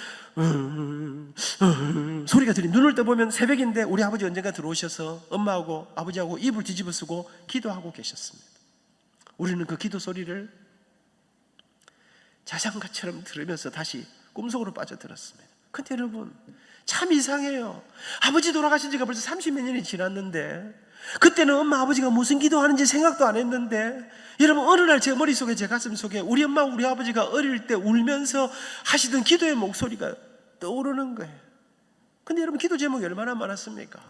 소리가 들리 눈을 떠보면 새벽인데 우리 아버지 언젠가 들어오셔서 엄마하고 아버지하고 이불 뒤집어 쓰고 기도하고 계셨습니다. 우리는 그 기도 소리를 자장가처럼 들으면서 다시 꿈속으로 빠져들었습니다. 근데 여러분 참 이상해요. 아버지 돌아가신 지가 벌써 30몇 년이 지났는데 그때는 엄마 아버지가 무슨 기도하는지 생각도 안 했는데, 여러분 어느 날 제 머릿속에, 제 가슴 속에 우리 엄마 우리 아버지가 어릴 때 울면서 하시던 기도의 목소리가 떠오르는 거예요. 근데 여러분 기도 제목이 얼마나 많았습니까?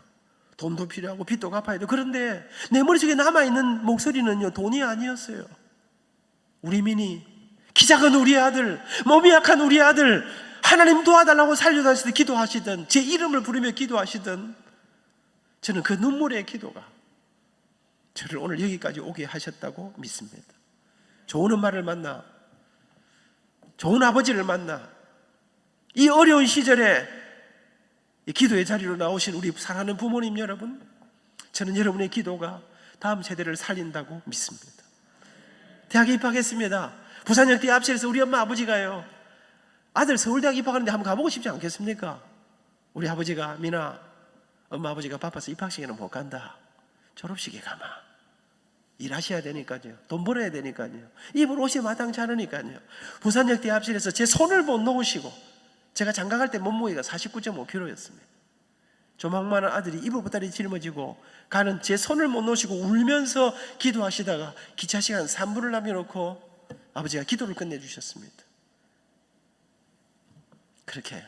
돈도 필요하고 빚도 갚아야 돼. 그런데 내 머릿속에 남아있는 목소리는요, 돈이 아니었어요. 우리 민이, 키 작은 우리 아들, 몸이 약한 우리 아들, 하나님 도와달라고 살려달라고 기도하시던, 제 이름을 부르며 기도하시던, 저는 그 눈물의 기도가 저를 오늘 여기까지 오게 하셨다고 믿습니다. 좋은 엄마를 만나, 좋은 아버지를 만나, 이 어려운 시절에 이 기도의 자리로 나오신 우리 사랑하는 부모님 여러분, 저는 여러분의 기도가 다음 세대를 살린다고 믿습니다. 대학에 입학했습니다. 부산역대 앞실에서 우리 엄마 아버지가요, 아들 서울대학 입학하는데 한번 가보고 싶지 않겠습니까? 우리 아버지가, 민아, 엄마 아버지가 바빠서 입학식에는 못 간다. 졸업식에 가마. 일하셔야 되니까요. 돈 벌어야 되니까요. 입을 옷이 마땅치 않으니까요. 부산역대 앞실에서 제 손을 못 놓으시고, 제가 장가갈 때 몸무게가 49.5kg였습니다. 조망만한 아들이 이불보따리 짊어지고 가는 제 손을 못 놓으시고 울면서 기도하시다가 기차 시간 3분을 남겨놓고 아버지가 기도를 끝내주셨습니다. 그렇게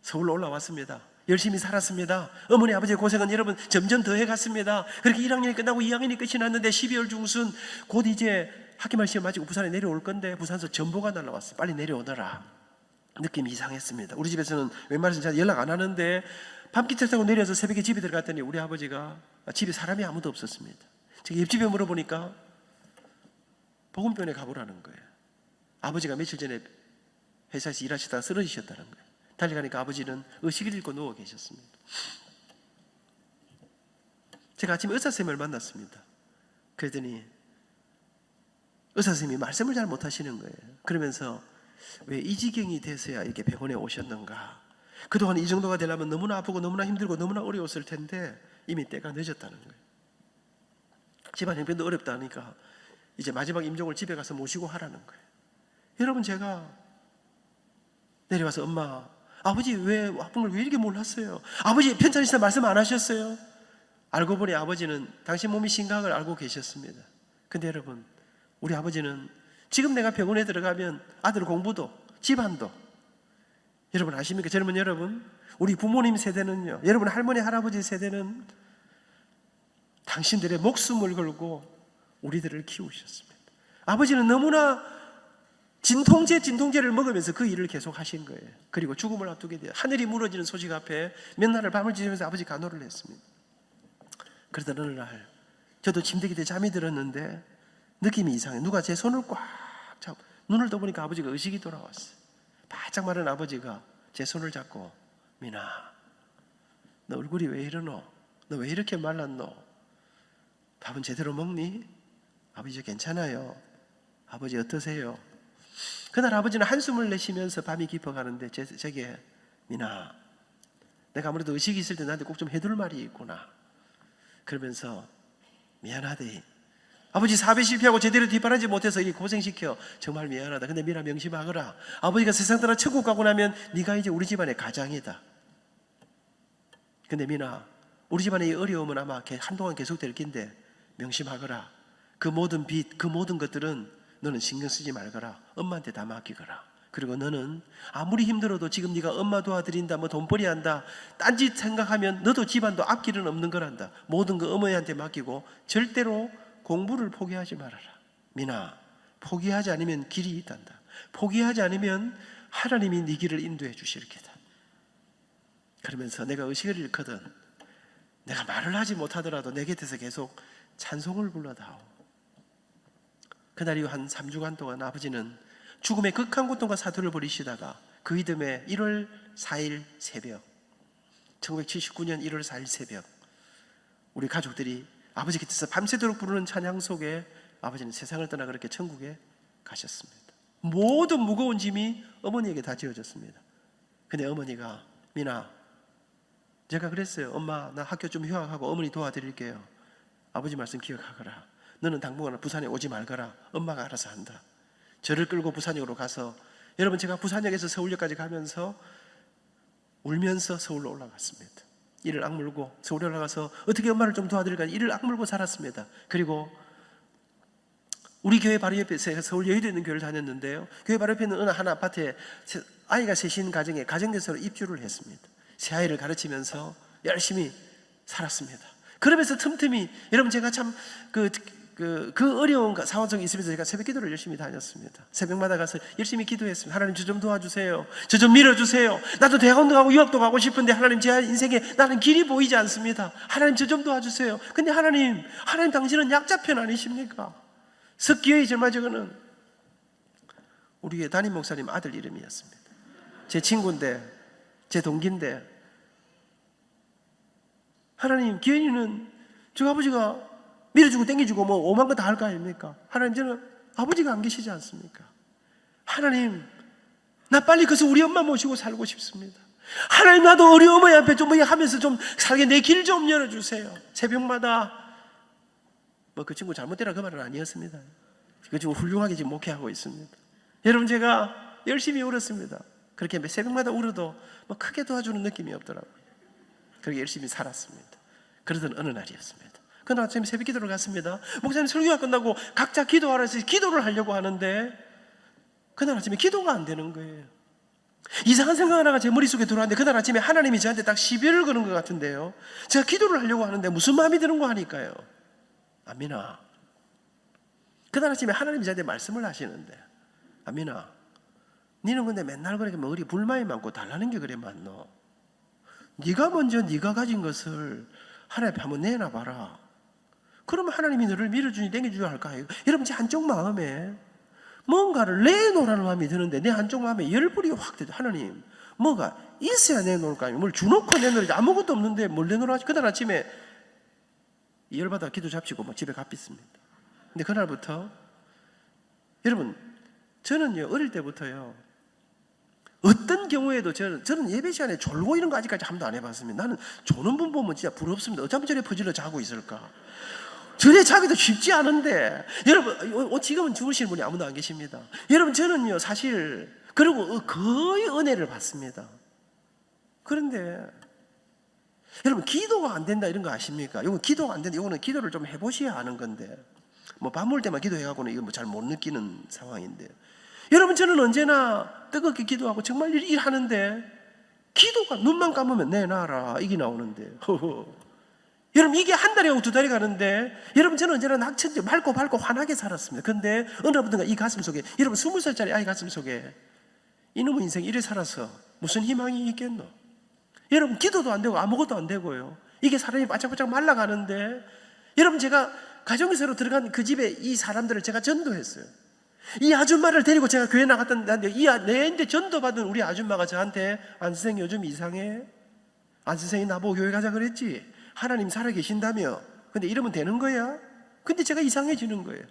서울로 올라왔습니다. 열심히 살았습니다. 어머니 아버지의 고생은 여러분 점점 더해갔습니다. 그렇게 1학년이 끝나고 2학년이 끝이 났는데 12월 중순 곧 이제 학기말 시험 마치고 부산에 내려올 건데, 부산에서 전보가 날라왔어요. 빨리 내려오너라. 느낌이 이상했습니다. 우리 집에서는 웬만해서 잘 연락 안 하는데, 밤기차 타고 내려서 새벽에 집에 들어갔더니 우리 아버지가, 집에 사람이 아무도 없었습니다. 제가 옆집에 물어보니까 보건병원에 가보라는 거예요. 아버지가 며칠 전에 회사에서 일하시다가 쓰러지셨다는 거예요. 달려가니까 아버지는 의식을 잃고 누워 계셨습니다. 제가 아침에 의사선생님을 만났습니다. 그랬더니 의사선생님이 말씀을 잘 못하시는 거예요. 그러면서 왜 이 지경이 돼서야 이렇게 병원에 오셨는가? 그동안 이 정도가 되려면 너무나 아프고 너무나 힘들고 너무나 어려웠을 텐데 이미 때가 늦었다는 거예요. 집안 형편도 어렵다 하니까 이제 마지막 임종을 집에 가서 모시고 하라는 거예요. 여러분, 제가 내려와서 엄마, 아버지 왜 아픈 걸 왜 이렇게 몰랐어요? 아버지 편찮으시다 말씀 안 하셨어요? 알고 보니 아버지는 당신 몸이 심각을 알고 계셨습니다. 근데 여러분, 우리 아버지는 지금 내가 병원에 들어가면 아들 공부도 집안도, 여러분 아십니까? 젊은 여러분, 우리 부모님 세대는요, 여러분 할머니 할아버지 세대는 당신들의 목숨을 걸고 우리들을 키우셨습니다. 아버지는 너무나 진통제를 먹으면서 그 일을 계속 하신 거예요. 그리고 죽음을 앞두게 돼요. 하늘이 무너지는 소식 앞에 몇 날을 밤을 지새면서 아버지 간호를 했습니다. 그러던 어느 날 저도 침대 기대 잠이 들었는데 느낌이 이상해. 누가 제 손을 꽉 잡고, 눈을 떠보니까 아버지가 의식이 돌아왔어요. 바짝 마른 아버지가 제 손을 잡고, 민아, 너 얼굴이 왜 이러노? 너 왜 이렇게 말랐노? 밥은 제대로 먹니? 아버지 저 괜찮아요. 아버지 어떠세요? 그날 아버지는 한숨을 내쉬면서 밤이 깊어가는데 제게, 민아, 내가 아무래도 의식이 있을 때 나한테 꼭 좀 해둘 말이 있구나. 그러면서 미안하대. 아버지 사배 실패하고 제대로 뒷바라지 못해서 이 고생시켜 정말 미안하다. 근데 민아 명심하거라. 아버지가 세상 떠나 천국 가고 나면 네가 이제 우리 집안의 가장이다. 근데 민아, 우리 집안의 이 어려움은 아마 한동안 계속될 긴데 명심하거라. 그 모든 빚, 그 모든 것들은 너는 신경 쓰지 말거라. 엄마한테 다 맡기거라. 그리고 너는 아무리 힘들어도 지금 네가 엄마 도와드린다, 뭐 돈벌이 한다, 딴짓 생각하면 너도 집안도 앞길은 없는 거란다. 모든 거 어머니한테 맡기고 절대로 공부를 포기하지 말아라. 민아, 포기하지 않으면 길이 있단다. 포기하지 않으면 하나님이 네 길을 인도해 주실 게다. 그러면서 내가 의식을 잃거든 내가 말을 하지 못하더라도 내 곁에서 계속 찬송을 불러다오. 그날 이후 한 3주간 동안 아버지는 죽음의 극한 고통과 사투를 벌이시다가 그 이듬해 1월 4일 새벽, 1979년 1월 4일 새벽, 우리 가족들이 아버지 곁에서 밤새도록 부르는 찬양 속에 아버지는 세상을 떠나 그렇게 천국에 가셨습니다. 모든 무거운 짐이 어머니에게 다 지어졌습니다. 근데 어머니가, 민아, 제가 그랬어요. 엄마, 나 학교 좀 휴학하고 어머니 도와드릴게요. 아버지 말씀 기억하거라. 너는 당분간 부산에 오지 말거라. 엄마가 알아서 한다. 저를 끌고 부산역으로 가서, 여러분 제가 부산역에서 서울역까지 가면서 울면서 서울로 올라갔습니다. 이를 악물고 서울에 올라가서 어떻게 엄마를 좀 도와드릴까 이를 악물고 살았습니다. 그리고 우리 교회 바로 옆에 서울 여의도에 있는 교회를 다녔는데요, 교회 바로 옆에 있는 어느 한 아파트에 아이가 셋인 가정에 가정교사로 입주를 했습니다. 새 아이를 가르치면서 열심히 살았습니다. 그러면서 틈틈이 여러분 제가 참 그 어려운 상황 속에 있으면서 제가 새벽 기도를 열심히 다녔습니다. 새벽마다 가서 열심히 기도했습니다. 하나님 저 좀 도와주세요. 저 좀 밀어주세요. 나도 대학원도 가고 유학도 가고 싶은데 하나님 제 인생에 나는 길이 보이지 않습니다. 하나님 저 좀 도와주세요. 근데 하나님 당신은 약자편 아니십니까? 석기의 절마저거는 우리의 담임 목사님 아들 이름이었습니다. 제 친구인데, 제 동기인데, 하나님 기현이는 저 아버지가 밀어주고 땡겨주고 뭐 오만 거 다 할 거 아닙니까? 하나님 저는 아버지가 안 계시지 않습니까? 하나님 나 빨리 가서 우리 엄마 모시고 살고 싶습니다. 하나님 나도 우리 어머니 앞에 좀 하면서 좀 살게 내 길 좀 열어주세요. 새벽마다 뭐 그 친구 잘못되라 그 말은 아니었습니다. 그 친구 훌륭하게 지금 목회하고 있습니다. 여러분 제가 열심히 울었습니다. 그렇게 새벽마다 울어도 뭐 크게 도와주는 느낌이 없더라고요. 그렇게 열심히 살았습니다. 그러던 어느 날이었습니다. 그날 아침에 새벽 기도를 갔습니다. 목사님 설교가 끝나고 각자 기도하라 해서 기도를 하려고 하는데 그날 아침에 기도가 안 되는 거예요. 이상한 생각 하나가 제 머릿속에 들어왔는데 그날 아침에 하나님이 저한테 딱 시비를 거는 것 같은데요, 제가 기도를 하려고 하는데 무슨 마음이 드는 거 하니까요, 아미나, 그날 아침에 하나님이 저한테 말씀을 하시는데, 아미나 니는 근데 맨날 그렇게 뭐 우리 불만이 많고 달라는 게 그래 많노? 네가 먼저 네가 가진 것을 하나님 앞에 한번 내놔봐라. 그러면 하나님이 너를 밀어주니 땡겨주니 할까요? 여러분 제 한쪽 마음에 뭔가를 내놓으라는 마음이 드는데 내 한쪽 마음에 열불이 확 되죠. 하나님 뭐가 있어야 내놓을까요? 뭘 주놓고 내놓을지 아무것도 없는데 뭘 내놓으라 하지? 그날 아침에 열받아 기도 잡치고 뭐 집에 갚겠습니다. 근데 그날부터 여러분 저는요 어릴 때부터요 어떤 경우에도 저는 예배 시간에 졸고 이런 거 아직까지 한 번도 안 해봤습니다. 나는 조는 분 보면 진짜 부럽습니다. 어쩌면 저래 퍼질러 자고 있을까? 저래 자기도 쉽지 않은데 여러분 지금은 주무시는 분이 아무도 안 계십니다. 여러분 저는요 사실 그리고 거의 은혜를 받습니다. 그런데 여러분 기도가 안 된다 이런 거 아십니까? 이건 기도가 안 된다. 이거는 기도를 좀 해보셔야 아는 건데 뭐 밥 먹을 때만 기도해가고는 이거 뭐 잘 못 느끼는 상황인데, 여러분 저는 언제나 뜨겁게 기도하고 정말 일하는데 기도가 눈만 감으면 내놔라 이게 나오는데 여러분 이게 한 달이 하고 두 달이 가는데 여러분 저는 언제나 낙천지 맑고 환하게 살았습니다. 그런데 어느 날부터가 이 가슴 속에 여러분 20살짜리 아이 가슴 속에 이놈의 인생 이래 살아서 무슨 희망이 있겠노? 여러분 기도도 안 되고 아무것도 안 되고요. 이게 사람이 바짝바짝 말라가는데 여러분 제가 가정교사로 들어간 그 집에 이 사람들을 제가 전도했어요. 이 아줌마를 데리고 제가 교회 나갔던데 내한테 전도받은 우리 아줌마가 저한테 안 선생님 요즘 이상해? 안 선생님 나보고 교회 가자 그랬지? 하나님 살아계신다며? 근데 이러면 되는 거야? 근데 제가 이상해지는 거예요.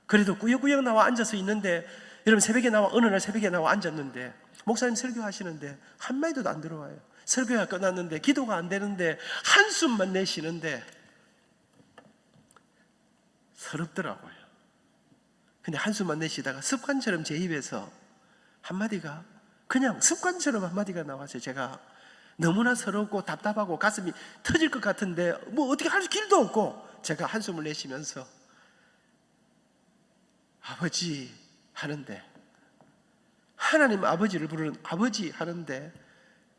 그래도 꾸역꾸역 나와 앉아서 있는데 여러분 어느 날 새벽에 나와 앉았는데 목사님 설교하시는데 한마디도 안 들어와요. 설교가 끝났는데 기도가 안 되는데 한숨만 내쉬는데 서럽더라고요. 근데 한숨만 내쉬다가 습관처럼 제 입에서 한마디가 그냥 습관처럼 한마디가 나왔어요. 제가 너무나 서럽고 답답하고 가슴이 터질 것 같은데 뭐 어떻게 할 길도 없고 제가 한숨을 내쉬면서 아버지 하는데, 하나님 아버지를 부르는 아버지 하는데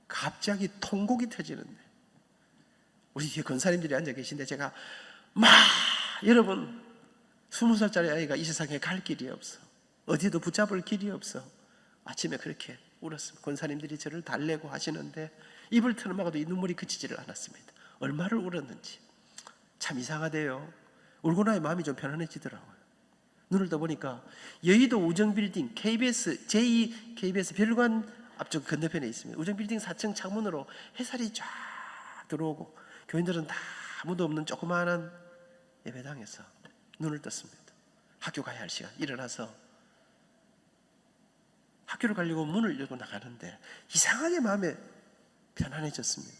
갑자기 통곡이 터지는데 우리 뒤에 권사님들이 앉아 계신데 제가 막 여러분 20살짜리 아이가 이 세상에 갈 길이 없어, 어디에도 붙잡을 길이 없어 아침에 그렇게 울었습니다. 권사님들이 저를 달래고 하시는데 입을 틀어막아도 이 눈물이 그치지를 않았습니다. 얼마를 울었는지 참 이상하대요. 울고 나니 마음이 좀 편안해지더라고요. 눈을 떠보니까 여의도 우정빌딩 KBS 제2 KBS 별관 앞쪽 건너편에 있습니다. 우정빌딩 4층 창문으로 햇살이 쫙 들어오고 교인들은 다 아무도 없는 조그마한 예배당에서 눈을 떴습니다. 학교 가야 할 시간 일어나서 학교를 가려고 문을 열고 나가는데 이상하게 마음에 편안해졌습니다.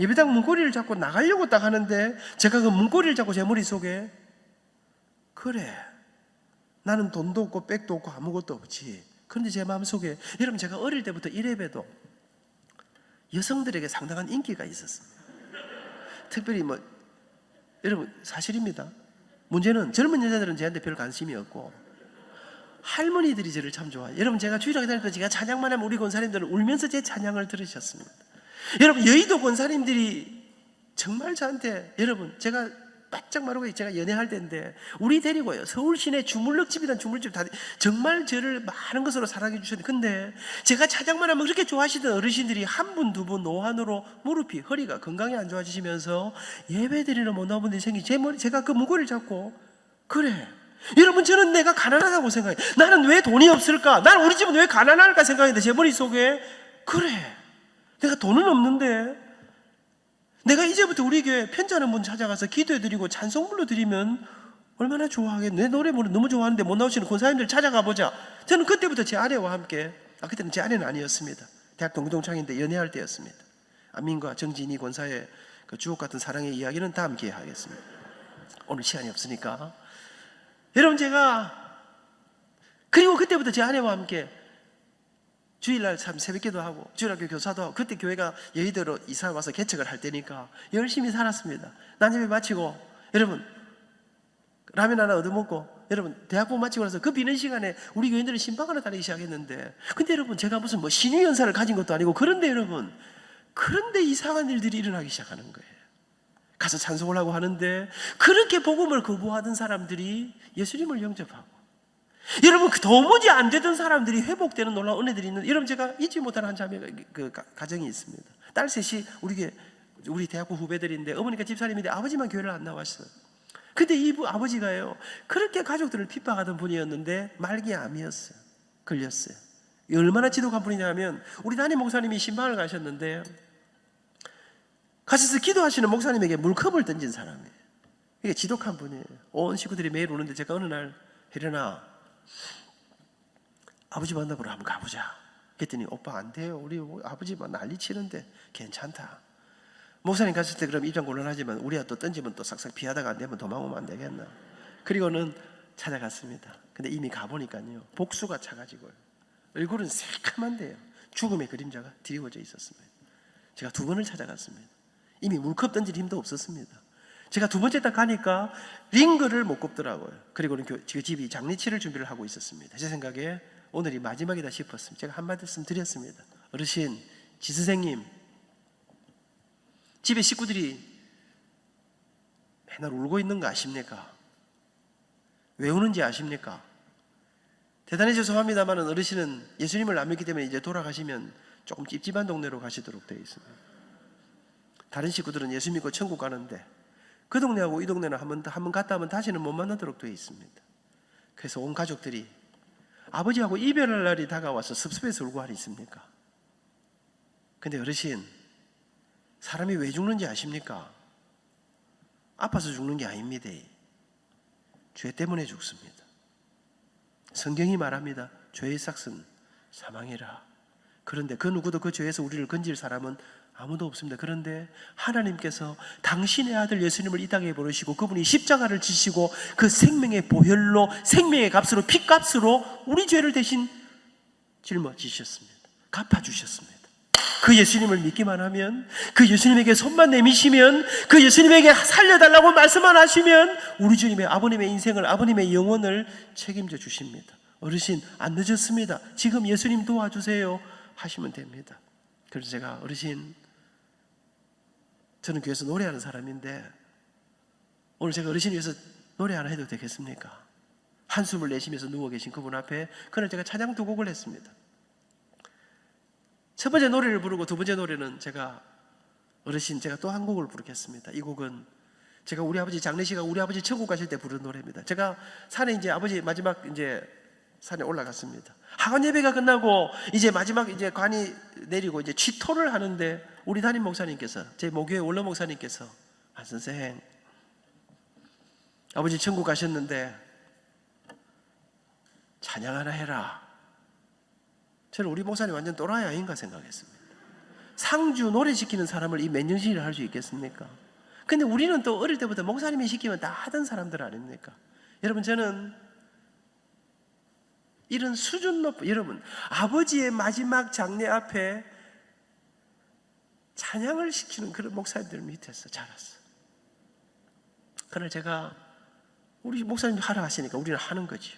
예배당 문고리를 잡고 나가려고 딱 하는데 제가 그 문고리를 잡고 제 머릿속에 그래 나는 돈도 없고 백도 없고 아무것도 없지. 그런데 제 마음속에 여러분 제가 어릴 때부터 이래봬도 여성들에게 상당한 인기가 있었습니다. 특별히 여러분 사실입니다. 문제는 젊은 여자들은 저한테 별 관심이 없고 할머니들이 저를 참 좋아해요. 여러분 제가 주일학교 다닐 때 제가 찬양만 하면 우리 권사님들은 울면서 제 찬양을 들으셨습니다. 여러분 여의도 권사님들이 정말 저한테 여러분 제가 바짝 마르고 제가 연애할 때인데 우리 데리고요 서울 시내 주물럭집이란 주물집 다 정말 저를 많은 것으로 사랑해 주셨는데 근데 제가 찬양만 하면 그렇게 좋아하시던 어르신들이 한 분 두 분 노환으로 무릎이 허리가 건강이 안 좋아지시면서 예배 드리는 못 나온 분들이 제가 그 무거리를 잡고 그래 여러분 저는 내가 가난하다고 생각해. 나는 왜 돈이 없을까? 나는 우리 집은 왜 가난할까 생각했는데 제 머릿속에 그래 내가 돈은 없는데 내가 이제부터 우리 교회 편지하는 분 찾아가서 기도해드리고 찬송 불러드리면 얼마나 좋아하겠네. 내 노래 너무 좋아하는데 못 나오시는 권사님들 찾아가 보자. 저는 그때부터 제 아내와 함께 그때는 제 아내는 아니었습니다. 대학 동기동창인데 연애할 때였습니다. 안민과 정진이 권사의 그 주옥같은 사랑의 이야기는 다음 기회에 하겠습니다. 오늘 시간이 없으니까 여러분 그리고 그때부터 제 아내와 함께 주일날 참 새벽기도 하고 주일학교 교사도 하고 그때 교회가 여의도로 이사 와서 개척을 할 때니까 열심히 살았습니다. 난예배 마치고 여러분 라면 하나 얻어먹고 여러분 대학부 마치고 나서 그 비는 시간에 우리 교인들은 신방하러 다니기 시작했는데 근데 여러분 제가 무슨 신유 연사를 가진 것도 아니고 그런데 여러분 그런데 이상한 일들이 일어나기 시작하는 거예요. 가서 찬송을 하고 하는데 그렇게 복음을 거부하던 사람들이 예수님을 영접하고 여러분 도무지 안 되던 사람들이 회복되는 놀라운 은혜들이 있는 여러분 제가 잊지 못하는 한 자매가 가정이 있습니다. 딸 셋이 우리 대학부 후배들인데 어머니가 집사님인데 아버지만 교회를 안 나왔어요. 근데 이 아버지가요 그렇게 가족들을 핍박하던 분이었는데 말기암이었어요. 걸렸어요. 얼마나 지독한 분이냐면 우리 담임 목사님이 신방을 가셨는데 가셔서 기도하시는 목사님에게 물컵을 던진 사람이에요. 이게 지독한 분이에요. 온 식구들이 매일 오는데 제가 어느 날 혜련아 아버지 만나보러 한번 가보자. 그랬더니 오빠 안 돼요. 우리 아버지 난리 치는데 괜찮다. 목사님 갔을 때 그럼 입장 곤란하지만 우리가 또 던지면 또 싹싹 피하다가 안 되면 도망오면 안 되겠나. 그리고는 찾아갔습니다. 근데 이미 가보니까요 복수가 차가지고요 얼굴은 새카만데요 죽음의 그림자가 드리워져 있었습니다. 제가 두 번을 찾아갔습니다. 이미 물컵 던질 힘도 없었습니다. 제가 두 번째 딱 가니까 링거를 못 꼽더라고요. 그리고는 집이 장례치를 준비를 하고 있었습니다. 제 생각에 오늘이 마지막이다 싶었습니다. 제가 한 말씀 드렸습니다. 어르신, 지선생님, 집에 식구들이 맨날 울고 있는 거 아십니까? 왜 우는지 아십니까? 대단히 죄송합니다만 어르신은 예수님을 안 믿기 때문에 이제 돌아가시면 조금 찝찝한 동네로 가시도록 되어 있습니다. 다른 식구들은 예수 믿고 천국 가는데 그 동네하고 이 동네는 한번 갔다 하면 다시는 못 만나도록 되어 있습니다. 그래서 온 가족들이 아버지하고 이별할 날이 다가와서 섭섭해서 울고 하리 있습니까? 근데 어르신, 사람이 왜 죽는지 아십니까? 아파서 죽는 게 아닙니다. 죄 때문에 죽습니다. 성경이 말합니다. 죄의 삭은 사망이라. 그런데 그 누구도 그 죄에서 우리를 건질 사람은 아무도 없습니다. 그런데 하나님께서 당신의 아들 예수님을 이 땅에 보내시고 그분이 십자가를 지시고 그 생명의 보혈로 생명의 값으로 피값으로 우리 죄를 대신 짊어지셨습니다. 갚아주셨습니다. 그 예수님을 믿기만 하면, 그 예수님에게 손만 내미시면, 그 예수님에게 살려달라고 말씀만 하시면 우리 주님의 아버님의 인생을, 아버님의 영혼을 책임져 주십니다. 어르신 안 늦었습니다. 지금 예수님 도와주세요 하시면 됩니다. 그래서 제가 어르신, 저는 교회에서 노래하는 사람인데 오늘 제가 어르신 위해서 노래 하나 해도 되겠습니까? 한숨을 내쉬면서 누워 계신 그분 앞에 그날 제가 찬양 두 곡을 했습니다. 첫 번째 노래를 부르고 두 번째 노래는 제가 어르신 제가 또 한 곡을 부르겠습니다. 이 곡은 제가 우리 아버지 장례식하고 우리 아버지 천국 가실 때 부른 노래입니다. 제가 산에 이제 아버지 마지막 이제 산에 올라갔습니다. 하원 예배가 끝나고 이제 마지막 이제 관이 내리고 이제 취토를 하는데 우리 담임 목사님께서, 제 모교회 원로 목사님께서, 한 선생, 아버지 천국 가셨는데 찬양 하나 해라. 저는 우리 목사님 완전 또라이 아닌가 생각했습니다. 상주 노래 시키는 사람을 이 몇 년씩이나 할 수 있겠습니까? 근데 우리는 또 어릴 때부터 목사님이 시키면 다 하던 사람들 아닙니까? 여러분, 저는 이런 수준 높은, 여러분, 아버지의 마지막 장례 앞에 찬양을 시키는 그런 목사님들 밑에서 자랐어. 그날 제가 우리 목사님이 하라 하시니까 우리는 하는 거지요.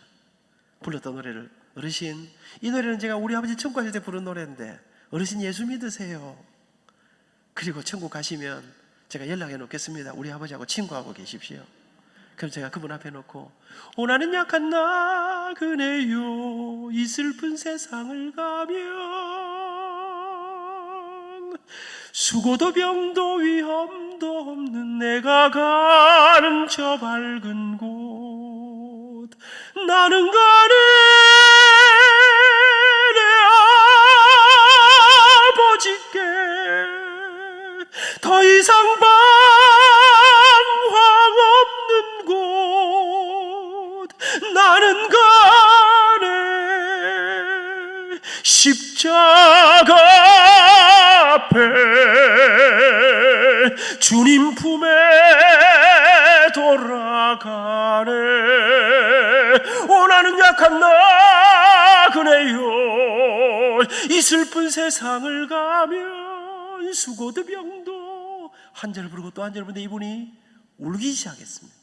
불렀던 노래를, 어르신, 이 노래는 제가 우리 아버지 천국 가실 때 부른 노래인데 어르신 예수 믿으세요. 그리고 천국 가시면 제가 연락해 놓겠습니다. 우리 아버지하고 친구하고 계십시오. 그럼 제가 그분 앞에 놓고, 오나는 약한 나그네요 이 슬픈 세상을 가며 수고도 병도 위험도 없는 내가 가는 저 밝은 곳, 나는 가네 내 아버지께 더 이상 방황 없는 곳, 나는 가네 십자가 앞에 주님 품에 돌아가네. 오 나는 약한 나그네요 이 슬픈 세상을 가면 수고도 병도, 한 절 부르고 또 한 절 부르는데 이분이 울기 시작했습니다.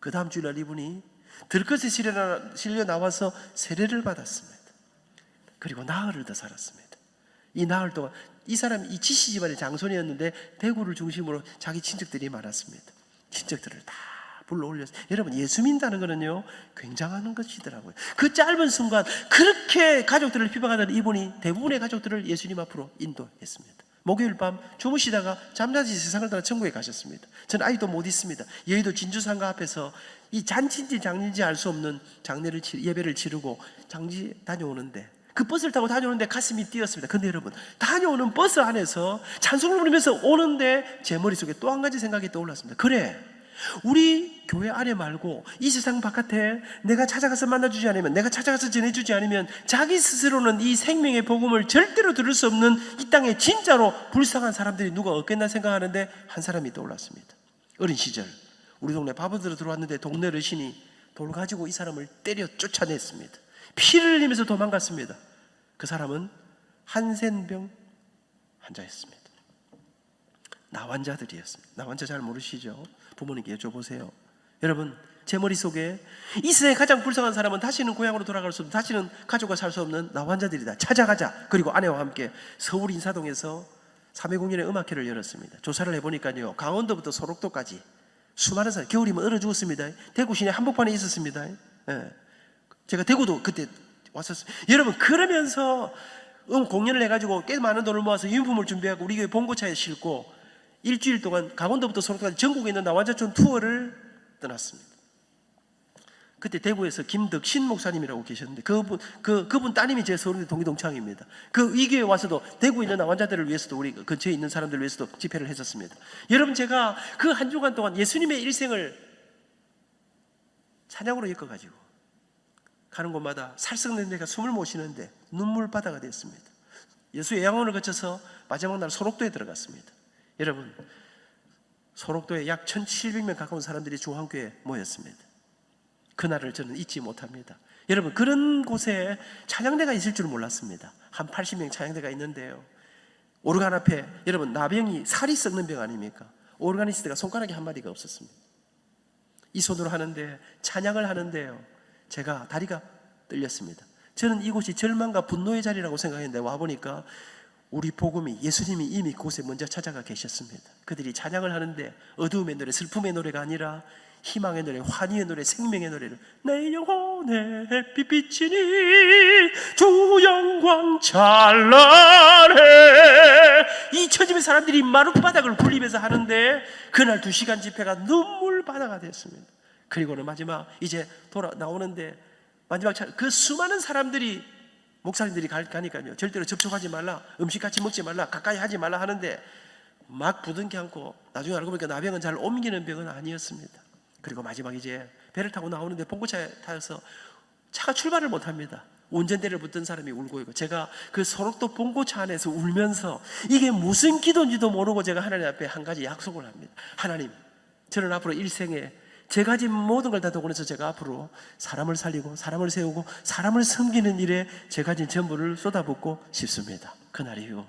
그 다음 주일날 이분이 들것에 실려 나와서 세례를 받았습니다. 그리고 나흘을 더 살았습니다. 이 나흘 동안 이 사람이 이 지씨 집안의 장손이었는데 대구를 중심으로 자기 친척들이 많았습니다. 친척들을 다 불러올렸어요. 여러분, 예수 믿는다는 거는요 굉장한 것이더라고요. 그 짧은 순간 그렇게 가족들을 비방하던 이분이 대부분의 가족들을 예수님 앞으로 인도했습니다. 목요일 밤 주무시다가 잠자지 세상을 떠나 천국에 가셨습니다. 저는 아이도 못 있습니다. 여의도 진주상가 앞에서 이 잔치인지 장례인지 알 수 없는 예배를 치르고 장지 다녀오는데, 그 버스를 타고 다녀오는데 가슴이 뛰었습니다. 근데 여러분, 다녀오는 버스 안에서 찬송을 부르면서 오는데 제 머릿속에 또 한 가지 생각이 떠올랐습니다. 그래, 우리 교회 안에 말고 이 세상 바깥에 내가 찾아가서 만나주지 않으면, 내가 찾아가서 전해주지 않으면 자기 스스로는 이 생명의 복음을 절대로 들을 수 없는 이 땅에 진짜로 불쌍한 사람들이 누가 없겠나 생각하는데 한 사람이 떠올랐습니다. 어린 시절 우리 동네 바보들로 들어왔는데 동네 어르신이 돌 가지고 이 사람을 때려 쫓아냈습니다. 피를 흘리면서 도망갔습니다. 그 사람은 한센병 환자였습니다. 나환자들이었습니다. 나환자 잘 모르시죠? 부모님께 여쭤보세요. 여러분, 제 머릿속에 이 세상에 가장 불쌍한 사람은 다시는 고향으로 돌아갈 수 없는, 다시는 가족과 살 수 없는 나환자들이다. 찾아가자. 그리고 아내와 함께 서울 인사동에서 3.20년에 음악회를 열었습니다. 조사를 해보니까요, 강원도부터 소록도까지 수많은 사람, 겨울이면 얼어 죽었습니다. 대구 시내 한복판에 있었습니다. 제가 대구도 그때 왔었어요. 여러분, 그러면서 공연을 해가지고 꽤 많은 돈을 모아서 유니폼을 준비하고 우리 교회 봉고차에 싣고 일주일 동안 강원도부터 소록까지 전국에 있는 나환자촌 투어를 떠났습니다. 그때 대구에서 김덕신 목사님이라고 계셨는데 그분 따님이 제 서울대 동기동창입니다. 이 교회에 와서도 대구에 있는 나환자들을 위해서도, 우리 근처에 있는 사람들을 위해서도 집회를 했었습니다. 여러분, 제가 그 한 주간 동안 예수님의 일생을 찬양으로 엮어가지고 가는 곳마다 살썩는 데가 숨을 못 쉬는데 눈물바다가 됐습니다. 예수의 양원을 거쳐서 마지막 날 소록도에 들어갔습니다. 여러분, 소록도에 약 1,700명 가까운 사람들이 중앙교회에 모였습니다. 그날을 저는 잊지 못합니다. 여러분, 그런 곳에 찬양대가 있을 줄 몰랐습니다. 한 80명 찬양대가 있는데요, 오르간 앞에, 여러분, 나병이 살이 썩는 병 아닙니까? 오르가니스트가 손가락에 한 마디가 없었습니다. 이 손으로 하는데, 찬양을 하는데요, 제가 다리가 떨렸습니다. 저는 이곳이 절망과 분노의 자리라고 생각했는데 와보니까 우리 복음이, 예수님이 이미 그곳에 먼저 찾아가 계셨습니다. 그들이 찬양을 하는데 어두움의 노래, 슬픔의 노래가 아니라 희망의 노래, 환희의 노래, 생명의 노래를, 내 영혼에 햇빛 비치니 주 영광 찬란해, 이 천지의 사람들이 마룻바닥을 굴리면서 하는데 그날 2시간 집회가 눈물바다가 됐습니다. 그리고는 마지막 이제 나오는데 마지막 그 수많은 사람들이, 목사님들이 가니까요, 절대로 접촉하지 말라, 음식 같이 먹지 말라, 가까이 하지 말라 하는데 막 부둥켜 안고, 나중에 알고 보니까 나병은 잘 옮기는 병은 아니었습니다. 그리고 마지막 이제 배를 타고 나오는데 봉고차에 타서 차가 출발을 못합니다. 운전대를 붙든 사람이 울고 있고, 제가 그 소록도 봉고차 안에서 울면서 이게 무슨 기도인지도 모르고 제가 하나님 앞에 한 가지 약속을 합니다. 하나님, 저는 앞으로 일생에 제 가진 모든 걸 다 동원해서 제가 앞으로 사람을 살리고 사람을 세우고 사람을 섬기는 일에 제 가진 전부를 쏟아붓고 싶습니다. 그날 이후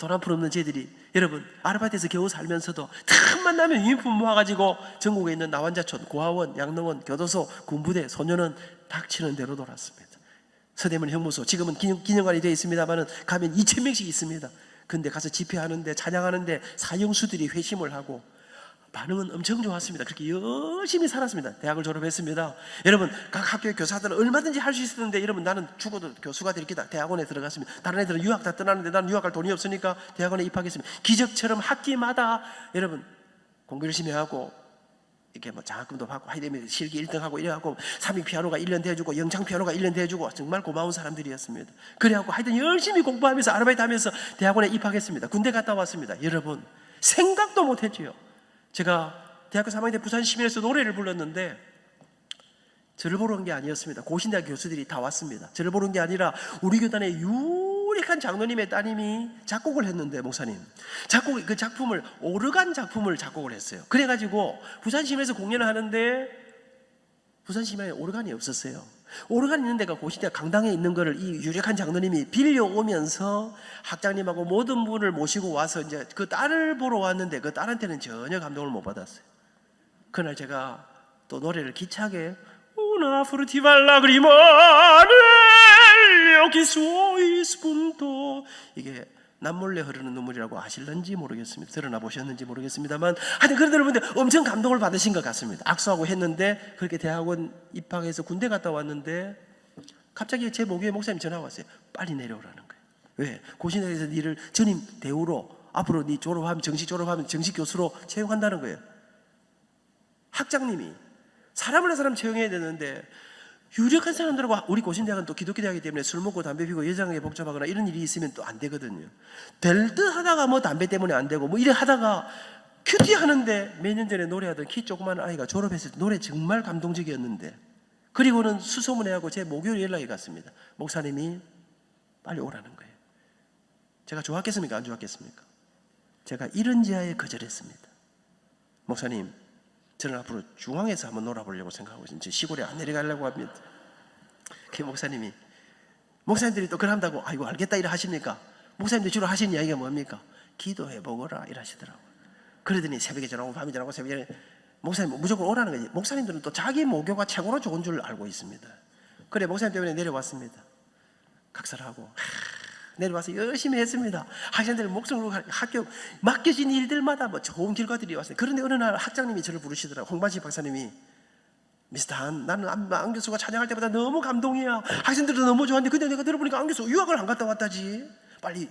돈 한 푼 없는 저희들이 여러분 아르바이트에서 겨우 살면서도 틈만 나면 유니폼 모아가지고 전국에 있는 나환자촌, 고아원, 양릉원, 교도소, 군부대, 소년원 닥치는 대로 돌았습니다. 서대문 형무소 지금은 기념관이 되어 있습니다만 가면 2,000명씩 있습니다. 근데 가서 집회하는데 찬양하는데 사형수들이 회심을 하고 반응은 엄청 좋았습니다. 그렇게 열심히 살았습니다. 대학을 졸업했습니다. 여러분 각 학교의 교사들은 얼마든지 할 수 있었는데 여러분 나는 죽어도 교수가 될 기다. 대학원에 들어갔습니다. 다른 애들은 유학 다 떠나는데 나는 유학할 돈이 없으니까 대학원에 입학했습니다. 기적처럼 학기마다 여러분 공부 열심히 하고 이렇게 뭐 장학금도 받고 하이데미 실기 1등하고 이래갖고 삼익 피아노가 1년 대주고 영창 피아노가 1년 대주고 정말 고마운 사람들이었습니다. 그래갖고 하여튼 열심히 공부하면서 아르바이트 하면서 대학원에 입학했습니다. 군대 갔다 왔습니다. 여러분 생각도 못했지요. 제가 대학교 3학년 때 부산 시민에서 노래를 불렀는데 저를 보러 온 게 아니었습니다. 고신대학 교수들이 다 왔습니다. 저를 보러 온 게 아니라 우리 교단의 유력한 장로님의 따님이 작곡을 했는데 목사님 그 작품을 오르간 작품을 작곡을 했어요. 그래가지고 부산 시민에서 공연을 하는데 부산 시민에 오르간이 없었어요. 오르간 있는 데가 고신대학 강당에 있는 거를 이 유력한 장로님이 빌려오면서 학장님하고 모든 분을 모시고 와서 이제 그 딸을 보러 왔는데 그 딸한테는 전혀 감동을 못 받았어요. 그날 제가 또 노래를 기차게 Una fruttivalla grimare occhi suoi spunto 이게 남몰래 흐르는 눈물이라고 아실런지 모르겠습니다. 드러나 보셨는지 모르겠습니다만 하여튼 그런 여러분들 엄청 감동을 받으신 것 같습니다. 악수하고 했는데 그렇게 대학원 입학해서 군대 갔다 왔는데 갑자기 제 목요일 목사님 전화가 왔어요. 빨리 내려오라는 거예요. 왜? 고신대에서 니를 전임 대우로 앞으로 니 졸업하면 정식 교수로 채용한다는 거예요. 학장님이 사람을 사람 채용해야 되는데 유력한 사람들하고 우리 고신대학은 또 기독교 대학이기 때문에 술 먹고 담배 피고 여장에 복잡하거나 이런 일이 있으면 또 안 되거든요. 될 듯 하다가 뭐 담배 때문에 안 되고 뭐 이래 하다가 큐티 하는데 몇 년 전에 노래하던 키 조그만 아이가 졸업했을 때 노래 정말 감동적이었는데 그리고는 수소문해하고 제 목요일 연락이 갔습니다. 목사님이 빨리 오라는 거예요. 제가 좋았겠습니까? 안 좋았겠습니까? 제가 이런 지하에 거절했습니다. 목사님 저는 앞으로 중앙에서 한번 놀아보려고 생각하고 있습니다. 시골에 안 내려가려고 합니다. 그 목사님들이 또 그런다고 아이고 알겠다 이래 하십니까? 목사님들 주로 하시는 이야기가 뭡니까? 기도해 보거라 이러시더라고요. 그러더니 새벽에 전화하고 밤에 전화하고 새벽에 목사님 무조건 오라는 거지. 목사님들은 또 자기 모교가 최고로 좋은 줄 알고 있습니다. 그래 목사님 때문에 내려왔습니다. 각설하고 내려와서 열심히 했습니다. 학생들 목숨으로 학교 맡겨진 일들마다 뭐 좋은 결과들이 왔어요. 그런데 어느 날 학장님이 저를 부르시더라고요. 홍반식 박사님이 미스터 한 나는 안 교수가 찬양할 때마다 너무 감동이야. 학생들도 너무 좋아하는데 근데 내가 들어보니까 안 교수 유학을 안 갔다 왔다지. 빨리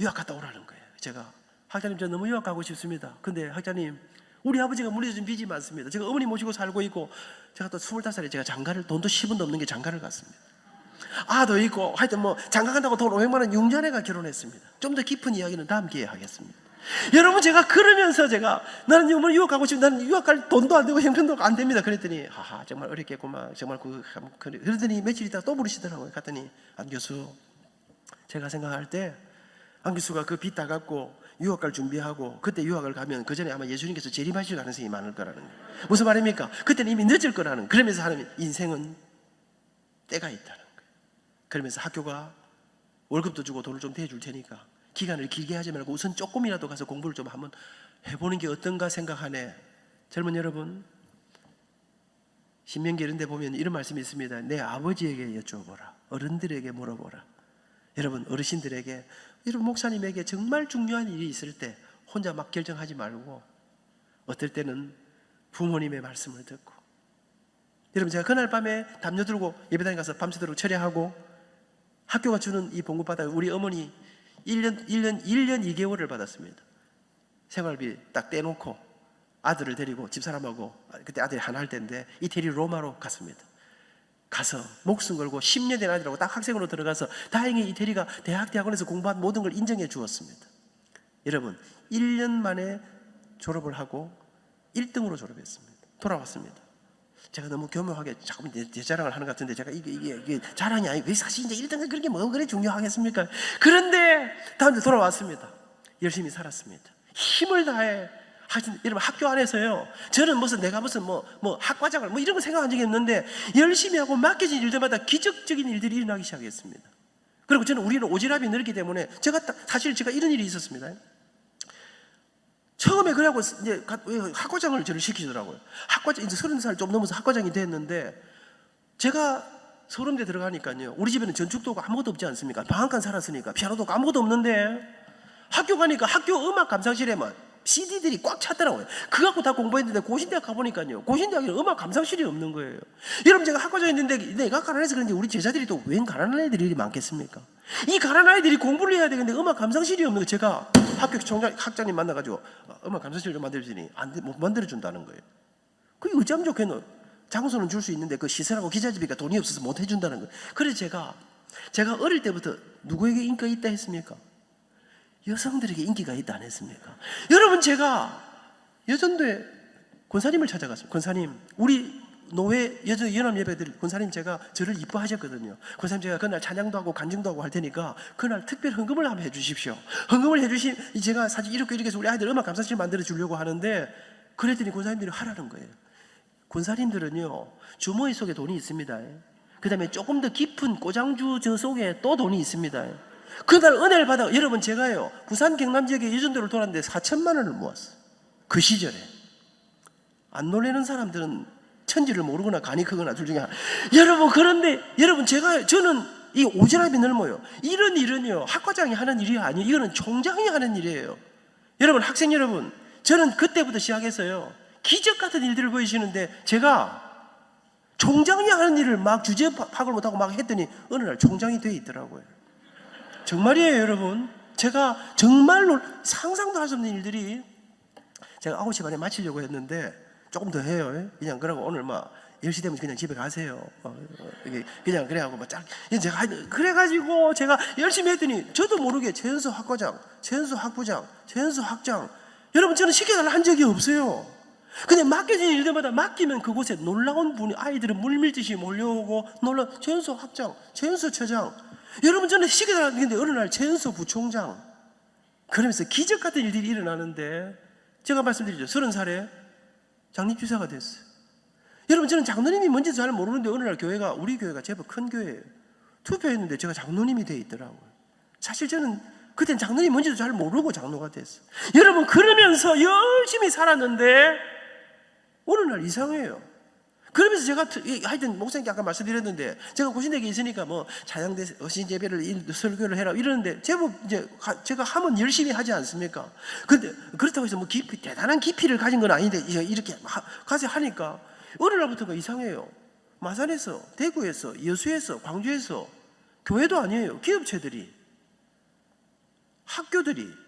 유학 갔다 오라는 거예요. 제가 학장님 저 너무 유학 가고 싶습니다. 근데 학장님 우리 아버지가 물려준 빚이 많습니다. 제가 어머니 모시고 살고 있고 제가 또 25살에 제가 장가를 돈도 10원도 없는 게 장가를 갔습니다. 아도 있고 하여튼 뭐 장가 간다고 돈 500만 원 6년 애가 결혼했습니다. 좀 더 깊은 이야기는 다음 기회에 하겠습니다. 여러분 제가 그러면서 제가 나는 정말 유학 가고 싶은데 나는 유학 갈 돈도 안 되고 형편도 안 됩니다. 그랬더니 하하 정말 어렵겠구만 정말 그러더니 며칠 있다가 또 부르시더라고요. 갔더니 안 교수 제가 생각할 때 안 교수가 그 빚 다 갚고 유학 갈 준비하고 그때 유학을 가면 그 전에 아마 예수님께서 재림하실 가능성이 많을 거라는 거예요. 무슨 말입니까? 그때는 이미 늦을 거라는 거예요. 그러면서 하나님 인생은 때가 있다는 거예요. 그러면서 학교가 월급도 주고 돈을 좀 대줄 테니까 기간을 길게 하지 말고 우선 조금이라도 가서 공부를 좀 한번 해보는 게 어떤가 생각하네. 젊은 여러분 신명기 이런 데 보면 이런 말씀이 있습니다. 내 아버지에게 여쭤보라. 어른들에게 물어보라. 여러분 어르신들에게 여러분 목사님에게 정말 중요한 일이 있을 때 혼자 막 결정하지 말고 어떨 때는 부모님의 말씀을 듣고 여러분 제가 그날 밤에 담요 들고 예배당에 가서 밤새도록 철야하고 학교가 주는 이 봉급 받아 우리 어머니 1년 2개월을 받았습니다. 생활비 딱 떼놓고 아들을 데리고 집사람하고 그때 아들이 하나 할 때인데 이태리 로마로 갔습니다. 가서 목숨 걸고 10년 된 아들하고 딱 학생으로 들어가서 다행히 이태리가 대학원에서 공부한 모든 걸 인정해 주었습니다. 여러분 1년 만에 졸업을 하고 1등으로 졸업했습니다. 돌아왔습니다. 제가 너무 교묘하게 자꾸 내 자랑을 하는 것 같은데 제가 이게 자랑이 아니고 사실 이제 1등은 그렇게 뭐 그래 중요하겠습니까? 그런데 다음에 돌아왔습니다. 열심히 살았습니다. 힘을 다해 하여튼 여러분 학교 안에서요 저는 내가 무슨 학과장을 이런 거 생각한 적이 없는데 열심히 하고 맡겨진 일들마다 기적적인 일들이 일어나기 시작했습니다. 그리고 저는 우리는 오지랖이 넓기 때문에 사실 제가 이런 일이 있었습니다. 처음에 그래갖고 이제 학과장을 저를 시키더라고요. 학과장 이제 30살 좀 넘어서 학과장이 됐는데 제가 서울대 들어가니까요. 우리 집에는 전축도 없고 아무것도 없지 않습니까? 방앗간 살았으니까 피아노도 없고 아무것도 없는데 학교 가니까 학교 음악 감상실에만 CD들이 꽉 찼더라고요. 그거 갖고 다 공부했는데 고신대학 가보니까요. 고신대학에는 음악 감상실이 없는 거예요. 여러분 제가 학과장했는데 내가 가난해서 그런지 우리 제자들이 또 웬 가난한 애들이 많겠습니까? 이 가난한 아이들이 공부를 해야 되는데 음악 감상실이 없는 거 제가 학교 학장님 만나가지고 음악 감상실 좀 만들어주니 못 만들어준다는 거예요. 그게 어쩜 좋겠노? 장소는 줄 수 있는데 그 시설하고 기자재비가 돈이 없어서 못 해준다는 거예요. 그래서 제가 어릴 때부터 누구에게 인기가 있다 했습니까? 여성들에게 인기가 있다 안 했습니까? 여러분 제가 여전도에 권사님을 찾아갔습니다. 권사님, 우리 노회 연합예배들 권사님 제가 저를 이뻐하셨거든요. 권사님 제가 그날 찬양도 하고 간증도 하고 할 테니까 그날 특별 헌금을 한번 해주십시오. 헌금을 해주신 제가 사실 이렇게 해서 우리 아이들 음악 감상실 만들어 주려고 하는데 그랬더니 권사님들이 하라는 거예요. 권사님들은요 주머니 속에 돈이 있습니다. 그 다음에 조금 더 깊은 꼬장주 저 속에 또 돈이 있습니다. 그날 은혜를 받아 여러분 제가요 부산 경남 지역에 여전도를 돌았는데 4천만 원을 모았어요. 그 시절에. 안 놀라는 사람들은 천지를 모르거나 간이 크거나 둘 중에 하나. 여러분 그런데 여러분 저는 이 오지랖이 넓어요. 이런 일은요 학과장이 하는 일이 아니에요. 이거는 총장이 하는 일이에요. 여러분 학생 여러분 저는 그때부터 시작했어요. 기적 같은 일들을 보이시는데 제가 총장이 하는 일을 막 주제 파악을 못하고 막 했더니 어느 날 총장이 돼 있더라고요. 정말이에요 여러분. 제가 정말로 상상도 할 수 없는 일들이 제가 9시 반에 마치려고 했는데 조금 더 해요. 그냥 그러고 오늘 막 10시 되면 그냥 집에 가세요. 그냥 그래하고 막 제가 그래가지고 제가 열심히 했더니 저도 모르게 최연소 학과장, 최연소 학부장, 최연소 학장 여러분 저는 시켜달라 한 적이 없어요. 근데 맡겨진 일들마다 맡기면 그곳에 놀라운 분이 아이들은 물밀듯이 몰려오고 최연소 학장, 최연소 처장 여러분 저는 시켜달라 했는데 어느 날 최연소 부총장 그러면서 기적 같은 일들이 일어나는데 제가 말씀드리죠. 30살에 장립주사가 됐어요. 여러분 저는 장로님이 뭔지도 잘 모르는데 어느 날 우리 교회가 제법 큰 교회예요. 투표했는데 제가 장로님이 돼 있더라고요. 사실 저는 그땐 장로님이 뭔지도 잘 모르고 장로가 됐어요. 여러분 그러면서 열심히 살았는데 어느 날 이상해요. 그러면서 제가 하여튼 목사님께 아까 말씀드렸는데 제가 고신대에 있으니까 뭐 찬양대 어신예배를 설교를 해라 이러는데 제법 이제 제가 하면 열심히 하지 않습니까? 근데 그렇다고 해서 뭐 대단한 깊이를 가진 건 아닌데 이렇게 가서 하니까 어느 날부터가 이상해요. 마산에서, 대구에서, 여수에서, 광주에서 교회도 아니에요. 기업체들이 학교들이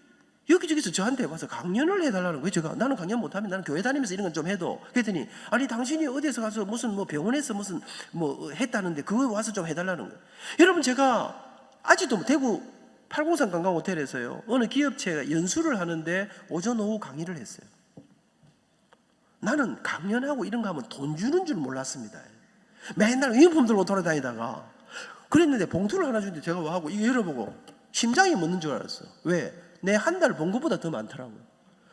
여기저기서 저한테 와서 강연을 해달라는 거예요. 나는 강연 못하면 나는 교회 다니면서 이런 건 좀 해도 그랬더니 아니 당신이 어디에서 가서 무슨 뭐 병원에서 무슨 뭐 했다는데 그거 와서 좀 해달라는 거예요. 여러분 제가 아직도 대구 803 관광호텔에서요 어느 기업체가 연수를 하는데 오전 오후 강의를 했어요. 나는 강연하고 이런 거 하면 돈 주는 줄 몰랐습니다. 맨날 유니폼 들고 돌아다니다가 그랬는데 봉투를 하나 주는데 제가 와하고 이거 열어보고 심장이 멎는 줄 알았어요. 왜? 내 한 달 번 것보다 더 많더라고요.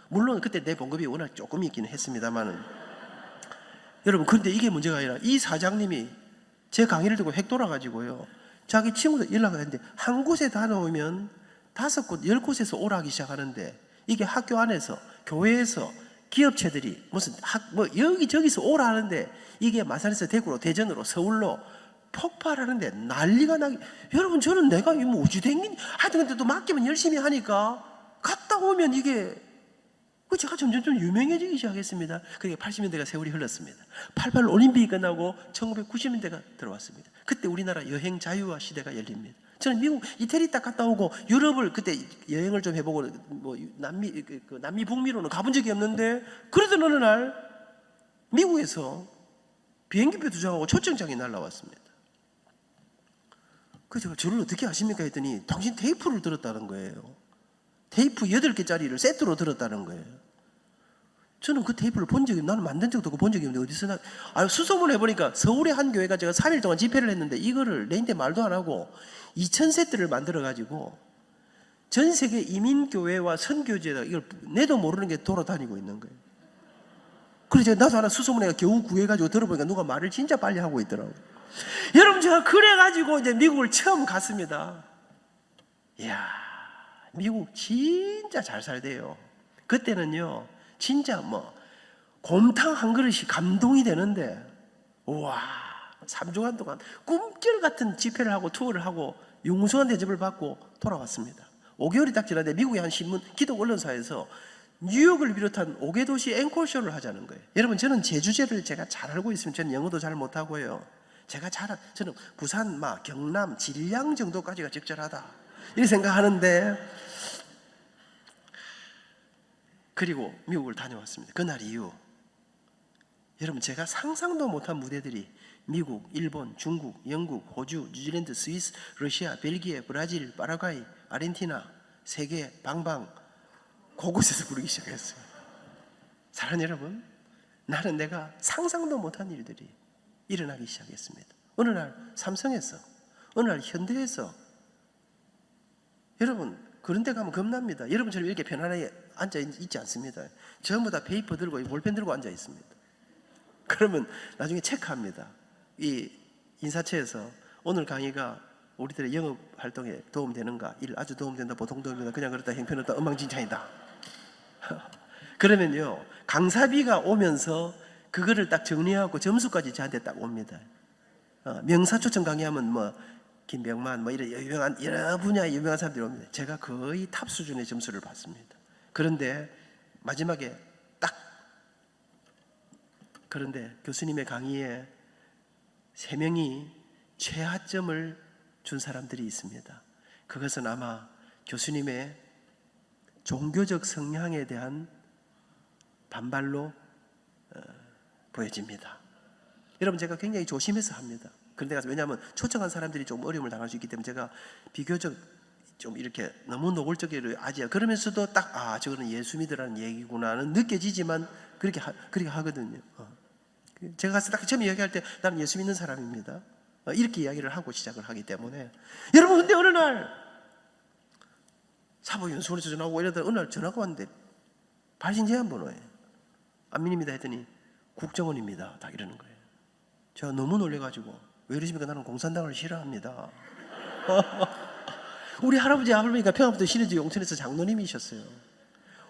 물론 그때 내 봉급이 워낙 조금 있긴 했습니다만은 여러분 근데 이게 문제가 아니라 이 사장님이 제 강의를 듣고 핵 돌아가지고요 자기 친구들 연락을 했는데 한 곳에 다녀오면 5곳, 10곳에서 오라 하기 시작하는데 이게 학교 안에서 교회에서 기업체들이 무슨 뭐 여기저기서 오라 하는데 이게 마산에서 대구로 대전으로 서울로 폭발하는데 난리가 나기. 여러분 저는 내가 뭐 우주댕긴 하여튼 근데 또 맡기면 열심히 하니까 갔다 오면 이게 제가 점점 좀 유명해지기 시작했습니다. 그게 80년대가 세월이 흘렀습니다. 88 올림픽이 끝나고 1990년대가 들어왔습니다. 그때 우리나라 여행 자유화 시대가 열립니다. 저는 미국 이태리 딱 갔다 오고 유럽을 그때 여행을 좀 해보고 뭐 남미 북미로는 가본 적이 없는데 그러던 어느 날 미국에서 비행기표 투자하고 초청장이 날라왔습니다. 그래서 제가 저를 어떻게 아십니까 했더니 당신 테이프를 들었다는 거예요. 테이프 8개짜리를 세트로 들었다는 거예요. 저는 그 테이프를 본 적이 나는 만든 적도 없고 본 적이 없는데 어디서 수소문을 해보니까 서울의 한 교회가 제가 3일 동안 집회를 했는데 이거를 내인데 말도 안 하고 2000세트를 만들어가지고 전 세계 이민교회와 선교지에다 이걸 내도 모르는 게 돌아다니고 있는 거예요. 그래서 제가 나도 하나 수소문해가 겨우 구해가지고 들어보니까 누가 말을 진짜 빨리 하고 있더라고요. 여러분 제가 그래가지고 이제 미국을 처음 갔습니다. 이야, 미국 진짜 잘 살대요. 그때는요, 진짜 뭐 곰탕 한 그릇이 감동이 되는데, 우와, 3주간 동안 꿈결 같은 집회를 하고 투어를 하고 융숭한 대접을 받고 돌아왔습니다. 5개월이 딱 지났는데 미국의 한 신문 기독 언론사에서 뉴욕을 비롯한 5개 도시 앵콜쇼를 하자는 거예요. 여러분, 저는 제 주제를 제가 잘 알고 있으면 저는 영어도 잘 못하고요. 저는 부산, 경남, 진량 정도까지가 적절하다 이렇게 생각하는데, 그리고 미국을 다녀왔습니다. 그날 이후 여러분, 제가 상상도 못한 무대들이 미국, 일본, 중국, 영국, 호주, 뉴질랜드, 스위스, 러시아, 벨기에, 브라질, 파라과이, 아르헨티나, 세계 방방 곳곳에서 부르기 시작했어요. 사랑하는 여러분, 나는 내가 상상도 못한 일들이 일어나기 시작했습니다. 어느 날 삼성에서, 어느 날 현대에서, 여러분 그런 데 가면 겁납니다. 여러분처럼 이렇게 편안하게 앉아 있지 않습니다. 전부 다 페이퍼 들고 볼펜 들고 앉아 있습니다. 그러면 나중에 체크합니다. 이 인사처에서 오늘 강의가 우리들의 영업 활동에 도움되는가, 일 아주 도움된다, 보통 도움된다, 그냥 그렇다, 형편없다, 엉망진창이다. 그러면요, 강사비가 오면서 그거를 딱 정리하고 점수까지 저한테 딱 옵니다. 명사초청 강의하면 김병만 이런 유명한 여러 분야의 유명한 사람들이 옵니다. 제가 거의 탑 수준의 점수를 받습니다. 그런데 마지막에 그런데 교수님의 강의에 3명이 최하점을 준 사람들이 있습니다. 그것은 아마 교수님의 종교적 성향에 대한 반발로 보여집니다. 여러분, 제가 굉장히 조심해서 합니다. 그런데 왜냐하면 초청한 사람들이 좀 어려움을 당할 수 있기 때문에 제가 비교적 좀 이렇게 너무 노골적으로 그러면서도 딱 저거는 예수 믿으라는 얘기구나는 느껴지지만 그렇게 하거든요. 제가 가서 딱 처음 이야기할 때 나는 예수 믿는 사람입니다, 이렇게 이야기를 하고 시작을 하기 때문에, 여러분, 근데 어느 날 사법연수원에서 전화가 오고 이러다가 어느 날 전화가 왔는데 발신 제한 번호에 안민입니다 했더니 국정원입니다 딱 이러는 거예요. 제가 너무 놀래가지고, 왜 이러십니까? 나는 공산당을 싫어합니다. 우리 할아버지 할머니가 평화부터 신의주 용천에서 장로님이셨어요.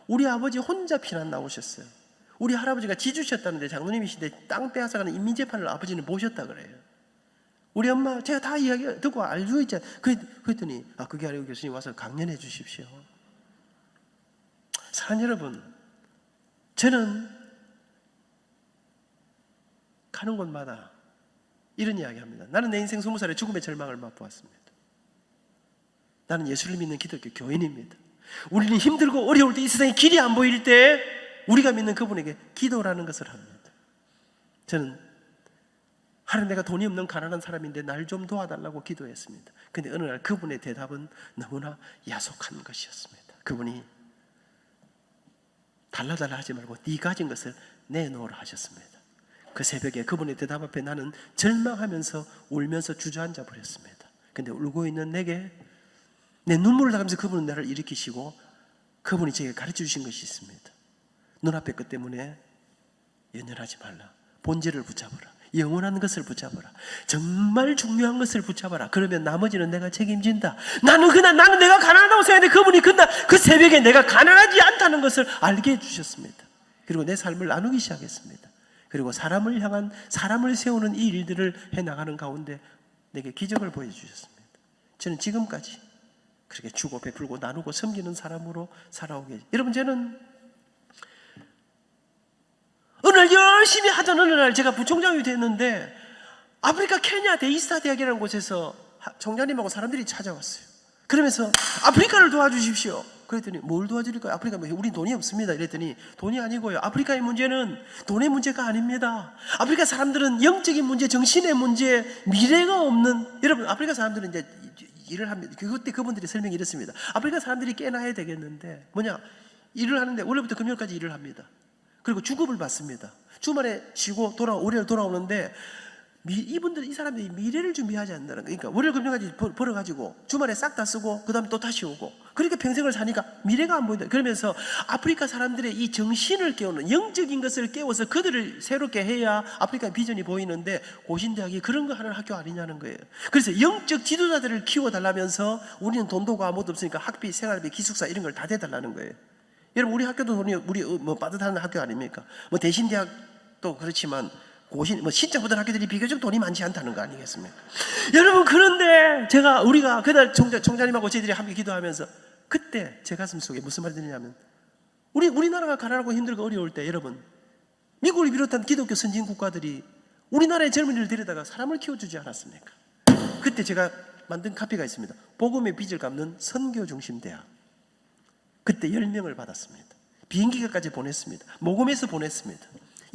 우리 아버지 혼자 피난 나오셨어요. 우리 할아버지가 지주셨다는데 장로님이신데 땅 빼앗아가는 인민재판을 아버지는 보셨다 그래요. 우리 엄마 제가 다 이야기 듣고 알고 있잖아요. 그랬더니 그게 아니고 교수님 와서 강연해 주십시오. 사랑하는 여러분, 저는 가는 곳마다 이런 이야기 합니다. 나는 내 인생 20살에 죽음의 절망을 맛보았습니다. 나는 예수를 믿는 기독교 교인입니다. 우리는 힘들고 어려울 때, 이 세상에 길이 안 보일 때 우리가 믿는 그분에게 기도라는 것을 합니다. 저는 하나님, 내가 돈이 없는 가난한 사람인데 날 좀 도와달라고 기도했습니다. 근데 어느 날 그분의 대답은 너무나 야속한 것이었습니다. 그분이 달라달라 하지 말고 네 가진 것을 내놓으라 하셨습니다. 그 새벽에 그분의 대답 앞에 나는 절망하면서 울면서 주저앉아 버렸습니다. 근데 울고 있는 내게 내 눈물을 닦으면서 그분은 나를 일으키시고 그분이 제게 가르쳐 주신 것이 있습니다. 눈앞의 것 때문에 연연하지 말라. 본질을 붙잡아라. 영원한 것을 붙잡아라. 정말 중요한 것을 붙잡아라. 그러면 나머지는 내가 책임진다. 나는 내가 가난하다고 생각했는데 그분이 그 새벽에 내가 가난하지 않다는 것을 알게 해주셨습니다. 그리고 내 삶을 나누기 시작했습니다. 그리고 사람을 세우는 이 일들을 해나가는 가운데 내게 기적을 보여주셨습니다. 저는 지금까지 그렇게 주고 베풀고 나누고 섬기는 사람으로 살아오게. 여러분, 저는 어느 날 열심히 하던 어느 날 제가 부총장이 됐는데 아프리카 케냐 데이스타 대학이라는 곳에서 총장님하고 사람들이 찾아왔어요. 그러면서 아프리카를 도와주십시오. 그랬더니 뭘 도와드릴까요? 아프리카 우리 돈이 없습니다. 이랬더니 돈이 아니고요, 아프리카의 문제는 돈의 문제가 아닙니다. 아프리카 사람들은 영적인 문제, 정신의 문제, 미래가 없는, 여러분 아프리카 사람들은 이제 일을 합니다. 그때 그분들이 설명이 이렇습니다. 아프리카 사람들이 깨나야 되겠는데 일을 하는데 월요일부터 금요일까지 일을 합니다. 그리고 주급을 받습니다. 주말에 쉬고 월요일 돌아오는데 이분들, 이 사람들이 미래를 준비하지 않는다는 거예요. 그러니까 월요 금요까지 벌어가지고 주말에 싹 다 쓰고 그 다음에 또 다시 오고, 그러니까 평생을 사니까 미래가 안 보인다. 그러면서 아프리카 사람들의 이 정신을 깨우는, 영적인 것을 깨워서 그들을 새롭게 해야 아프리카 비전이 보이는데, 고신대학이 그런 거 하는 학교 아니냐는 거예요. 그래서 영적 지도자들을 키워달라면서 우리는 돈도 없고 아무것도 없으니까 학비, 생활비, 기숙사 이런 걸 다 대달라는 거예요. 여러분, 우리 학교도 돈이, 우리 뭐 빠듯한 학교 아닙니까? 뭐 대신대학도 그렇지만 신장 보던 학교들이 비교적 돈이 많지 않다는 거 아니겠습니까? 여러분, 그런데 우리가 그날 총장님하고 저희들이 함께 기도하면서 그때 제 가슴 속에 무슨 말이 드냐면, 우리나라가 가난하고 힘들고 어려울 때 여러분, 미국을 비롯한 기독교 선진 국가들이 우리나라의 젊은이를 데려다가 사람을 키워주지 않았습니까? 그때 제가 만든 카피가 있습니다. 복음의 빚을 갚는 선교 중심 대학. 그때 10명을 받았습니다. 비행기까지 보냈습니다. 모금해서 보냈습니다.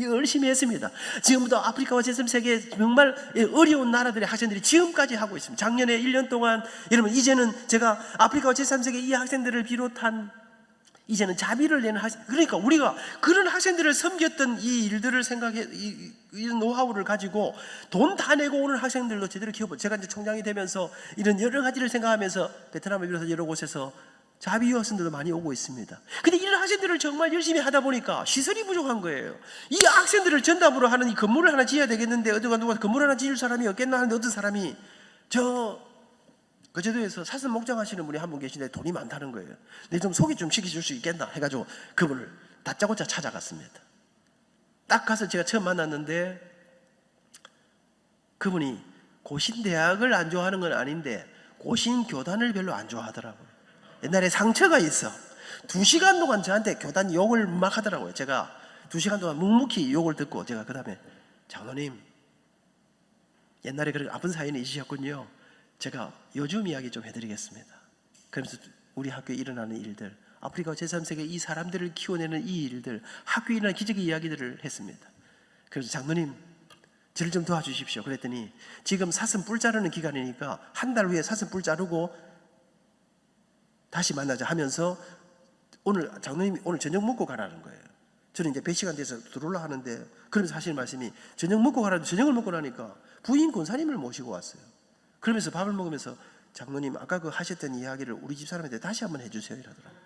열심히 했습니다. 지금부터 아프리카와 제3세계 정말 어려운 나라들의 학생들이 지금까지 하고 있습니다. 작년에 1년 동안, 여러분, 이제는 제가 아프리카와 제3세계 이 학생들을 비롯한 이제는 자비를 내는 학생, 그러니까 우리가 그런 학생들을 섬겼던 이 일들을 생각해, 이 노하우를 가지고 돈 다 내고 오는 학생들도 제대로 키워보고, 제가 이제 총장이 되면서 이런 여러 가지를 생각하면서 베트남을 비롯해서 여러 곳에서 자비 유학생들도 많이 오고 있습니다. 근데 이런 학생들을 정말 열심히 하다 보니까 시설이 부족한 거예요. 이 학생들을 전담으로 하는 이 건물을 하나 지어야 되겠는데 누가 건물 하나 지을 사람이 없겠나 하는데, 어떤 사람이 거제도에서 사슴 목장하시는 분이 한 분 계신데 돈이 많다는 거예요. 내 좀 소개 좀 시켜줄 수 있겠나 해가지고 그분을 다짜고짜 찾아갔습니다. 딱 가서 제가 처음 만났는데, 그분이 고신대학을 안 좋아하는 건 아닌데 고신교단을 별로 안 좋아하더라고요. 옛날에 상처가 있어. 2시간 동안 저한테 교단 욕을 막 하더라고요. 제가 2시간 동안 묵묵히 욕을 듣고, 제가 그 다음에 장로님, 옛날에 그렇게 아픈 사연이 있으셨군요. 제가 요즘 이야기 좀 해드리겠습니다. 그러면서 우리 학교에 일어나는 일들, 아프리카 제3세계 이 사람들을 키워내는 이 일들, 학교에 일어나는 기적의 이야기들을 했습니다. 그래서 장로님, 저를 좀 도와주십시오. 그랬더니 지금 사슴 뿔 자르는 기간이니까 한 달 후에 사슴 뿔 자르고 다시 만나자 하면서, 오늘 장로님이 오늘 저녁 먹고 가라는 거예요. 저는 이제 배 시간 돼서 들어올라 하는데, 그러면서 하시는 말씀이 저녁 먹고 가라는데, 저녁을 먹고 나니까 부인 권사님을 모시고 왔어요. 그러면서 밥을 먹으면서 장로님, 아까 그 하셨던 이야기를 우리 집 사람한테 다시 한번 해주세요 이러더라고요.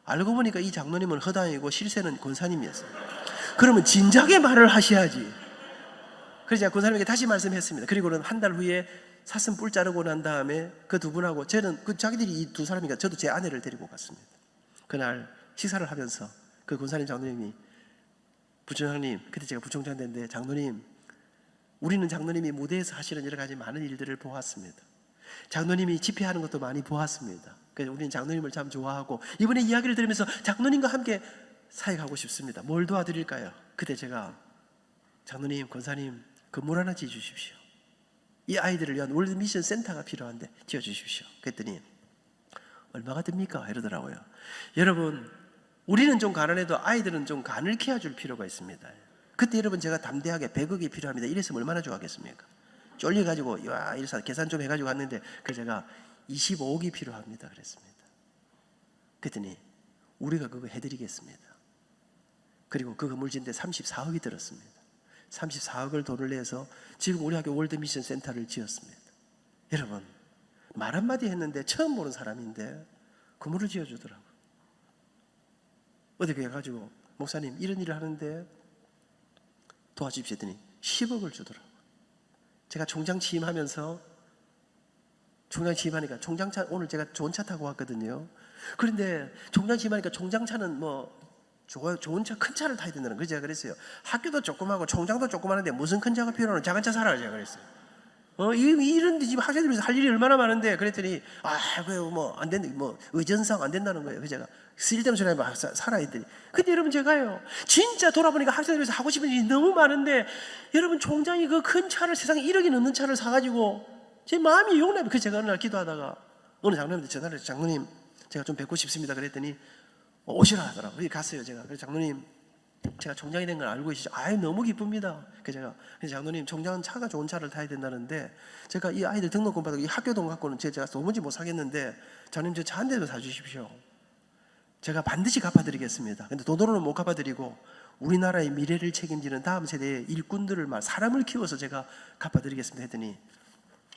알고 보니까 이 장로님은 허당이고 실세는 권사님이었어요. 그러면 진작에 말을 하셔야지. 그래서 제가 권사님에게 다시 말씀했습니다. 그리고는 한 달 후에 사슴 뿔 자르고 난 다음에 그 두 분하고, 저는 자기들이 이 두 사람이니까 저도 제 아내를 데리고 갔습니다. 그날 식사를 하면서 그 권사님 장로님이, 부총장님, 그때 제가 부총장 됐는데, 장로님, 우리는 장로님이 무대에서 하시는 여러 가지 많은 일들을 보았습니다. 장로님이 집회하는 것도 많이 보았습니다. 그래서 우리는 장로님을 참 좋아하고 이번에 이야기를 들으면서 장로님과 함께 사역하고 싶습니다. 뭘 도와드릴까요? 그때 제가, 장로님, 권사님, 건물 하나 지어주십시오. 이 아이들을 위한 월드 미션 센터가 필요한데 지어주십시오. 그랬더니 얼마가 듭니까? 이러더라고요. 여러분, 우리는 좀 가난해도 아이들은 좀 가늘게 해줄 필요가 있습니다. 그때 여러분, 제가 담대하게 100억이 필요합니다 이랬으면 얼마나 좋아하겠습니까? 쫄려가지고 이래서 계산 좀 해가지고 왔는데, 그래서 제가 25억이 필요합니다 그랬습니다. 그랬더니 우리가 그거 해드리겠습니다. 그리고 그 건물 짓는데 34억이 들었습니다. 34억을 돈을 내서 지금 우리 학교 월드 미션 센터를 지었습니다. 여러분, 말 한마디 했는데 처음 보는 사람인데 건물을 지어주더라고요. 어디 가가지고 목사님 이런 일을 하는데 도와주십시오 했더니 10억을 주더라고요. 제가 총장 취임하면서, 총장 취임하니까 총장차, 오늘 제가 좋은 차 타고 왔거든요. 그런데 총장 취임하니까 총장차는 좋은 차, 큰 차를 타야 된다는 거예요. 그래서 제가 그랬어요. 학교도 조그마하고 총장도 조그마한데 무슨 큰 차가 필요하노? 작은 차 사라, 제가 그랬어요. 이런 데 지금 학생들이 할 일이 얼마나 많은데, 그랬더니 그래요, 안 된다, 의전상 안 된다는 거예요. 그래서 제가 쓸데없는 소리 하면 사라 했더니, 근데 여러분, 제가요, 진짜 돌아보니까 학생들에서 하고 싶은 일이 너무 많은데, 여러분, 총장이 그 큰 차를, 세상에 1억이 넘는 차를 사가지고 제 마음이 용납이. 그래서 제가 어느 날 기도하다가 어느 장로님한테 전화를 해서, 장로님, 제가 좀 뵙고 싶습니다 그랬더니 오시라 하더라고요. 그래서 갔어요. 제가. 그래서 장로님, 제가 총장이 된 걸 알고 계시죠? 너무 기쁩니다. 그래서 장로님, 총장은 차가 좋은 차를 타야 된다는데, 제가 이 아이들 등록금 받고 이 학교 돈 갖고는 제가 도무지 못 사겠는데, 장로님, 저 차 한 대만 사주십시오. 제가 반드시 갚아드리겠습니다. 근데 돈으로는 못 갚아드리고 우리나라의 미래를 책임지는 다음 세대의 일꾼들을 사람을 키워서 제가 갚아드리겠습니다 했더니,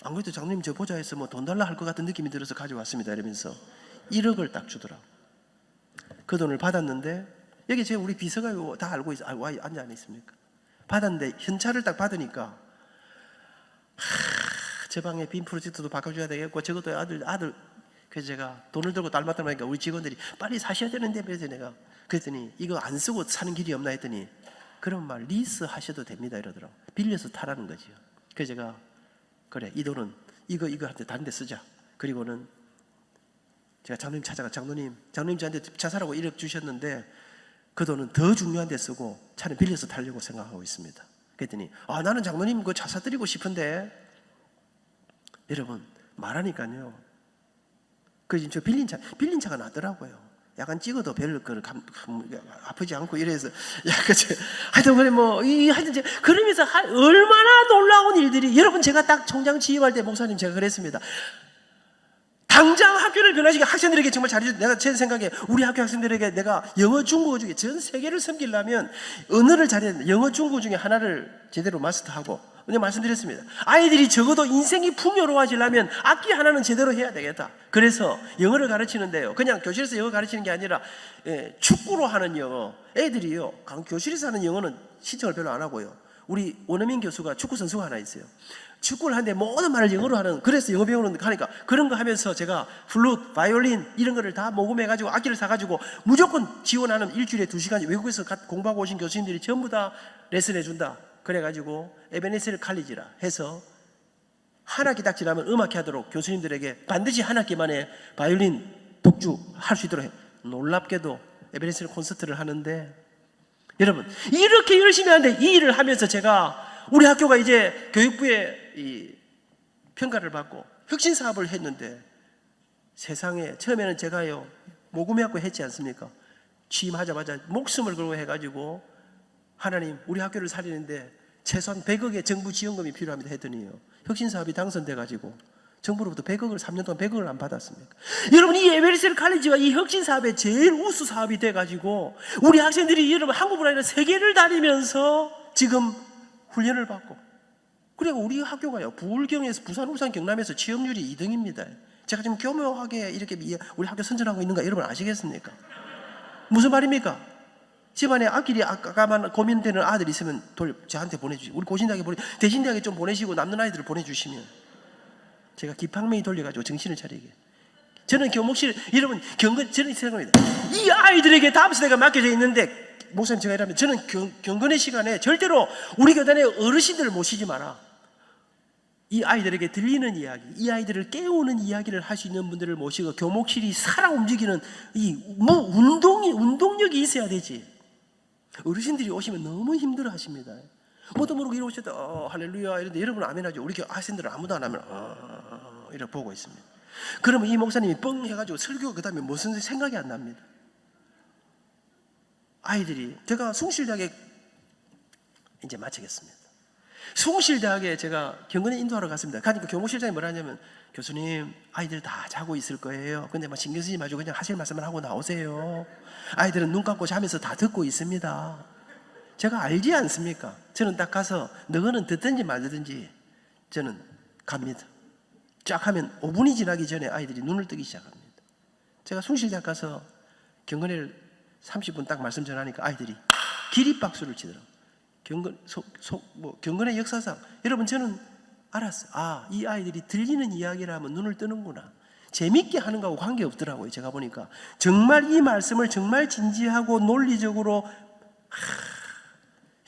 안 그래도 장로님 저 보자 해서 뭐 돈 달라 할 것 같은 느낌이 들어서 가져왔습니다 이러면서 1억을 딱 주더라고. 그 돈을 받았는데, 여기 제가 우리 비서가 다 알고 앉아 안 있습니까? 받았는데 현찰을 딱 받으니까, 제 방에 빔 프로젝트도 바꿔줘야 되겠고 저것도 아들 그래서 제가 돈을 들고 달마다 하니까 우리 직원들이 빨리 사셔야 되는데, 그래서 내가 그랬더니 이거 안 쓰고 사는 길이 없나 했더니, 그럼 리스 하셔도 됩니다 이러더라고. 빌려서 타라는 거지요. 그래서 제가 그래, 이 돈은 이거 한테 다른 데 쓰자. 그리고는 제가 장로님 찾아가, 장로님 저한테 차 사라고 1억 주셨는데 그 돈은 더 중요한 데 쓰고 차를 빌려서 타려고 생각하고 있습니다. 그랬더니 나는 장로님 그 차 사드리고 싶은데. 여러분 말하니까요, 저 빌린 차가 나더라고요. 약간 찍어도 별 아프지 않고 이래서 약간 하여튼 그래 하여튼 그러면서 얼마나 놀라운 일들이. 여러분 제가 딱 총장 취임할 때 목사님 제가 그랬습니다. 당장 학교를 변화시켜 학생들에게 정말 잘해줘. 내가 제 생각에 우리 학교 학생들에게 내가 영어 중국어 중에 전 세계를 섬기려면 언어를 잘해야 된다. 영어 중국어 중에 하나를 제대로 마스터하고, 그냥 말씀드렸습니다. 아이들이 적어도 인생이 풍요로워지려면 악기 하나는 제대로 해야 되겠다. 그래서 영어를 가르치는데요, 그냥 교실에서 영어 가르치는 게 아니라 축구로 하는 영어. 애들이요 교실에서 하는 영어는 신청을 별로 안 하고요. 우리 원어민 교수가 축구 선수가 하나 있어요. 축구를 하는데 모든 말을 영어로 하는, 그래서 영어 배우는 거 하니까 그런 거 하면서 제가 플루트, 바이올린 이런 거를 다 모금해가지고 악기를 사가지고 무조건 지원하는, 일주일에 2시간 외국에서 공부하고 오신 교수님들이 전부 다 레슨해 준다. 그래가지고 에베네셀 칼리지라 해서 한 학기 딱 지나면 음악회 하도록 교수님들에게 반드시 한 학기 만에 바이올린 독주 할 수 있도록 해. 놀랍게도 에베네셀 콘서트를 하는데, 여러분 이렇게 열심히 하는데 이 일을 하면서 제가 우리 학교가 이제 교육부에 이 평가를 받고 혁신 사업을 했는데, 세상에 처음에는 제가요 모금해갖고 했지 않습니까? 취임하자마자 목숨을 걸고 해가지고 하나님 우리 학교를 살리는데 최소한 100억의 정부 지원금이 필요합니다 했더니요, 혁신 사업이 당선돼가지고 정부로부터 100억을 3년 동안 100억을 안 받았습니까? 여러분 이 에베레스트 칼리지가 이 혁신 사업의 제일 우수 사업이 돼가지고 우리 학생들이 여러분 한국을 아니라 세계를 다니면서 지금 훈련을 받고, 그리고 우리 학교가요 부울경에서 부산, 울산, 경남에서 취업률이 2등입니다. 제가 지금 교묘하게 이렇게 우리 학교 선전하고 있는 거 여러분 아시겠습니까? 무슨 말입니까? 집안에 앞길이 아까만 고민되는 아들이 있으면 저한테 보내주시고, 우리 고신대학에 대신대학에 좀 보내시고 남는 아이들을 보내주시면 제가 기팡맹이 돌려가지고 정신을 차리게. 저는 교목실, 여러분 저는 생각합니다. 이 아이들에게 다음 세대가 맡겨져 있는데, 목사님 제가 이러면 저는 경건의 시간에 절대로 우리 교단의 어르신들을 모시지 마라. 이 아이들에게 들리는 이야기, 이 아이들을 깨우는 이야기를 할 수 있는 분들을 모시고 교목실이 살아 움직이는 이 운동력이 있어야 되지. 어르신들이 오시면 너무 힘들어 하십니다. 뭐도 모르고 이러고 오셨다 할렐루야 이런데 여러분 아멘 하죠. 우리 학생들은 아무도 안 하면 이렇게 보고 있습니다. 그러면 이 목사님이 뻥 해가지고 설교가 그 다음에 무슨 생각이 안 납니다. 아이들이, 제가 숭실대학에 이제 마치겠습니다. 숭실대학에 제가 경건에 인도하러 갔습니다. 가니까 교무실장이 뭐라 하냐면, 교수님 아이들 다 자고 있을 거예요. 근데 신경 쓰지 마시고 그냥 하실 말씀을 하고 나오세요. 아이들은 눈 감고 자면서 다 듣고 있습니다. 제가 알지 않습니까? 저는 딱 가서 너는 듣든지 말든지 저는 갑니다. 쫙 하면 5분이 지나기 전에 아이들이 눈을 뜨기 시작합니다. 제가 숭실대학 가서 경건회를 30분 딱 말씀 전하니까 아이들이 기립박수를 치더라고요. 경건의 역사상, 여러분 저는 알았어요. 이 아이들이 들리는 이야기를 하면 눈을 뜨는구나. 재밌게 하는 거하고 관계없더라고요. 제가 보니까 정말 이 말씀을 정말 진지하고 논리적으로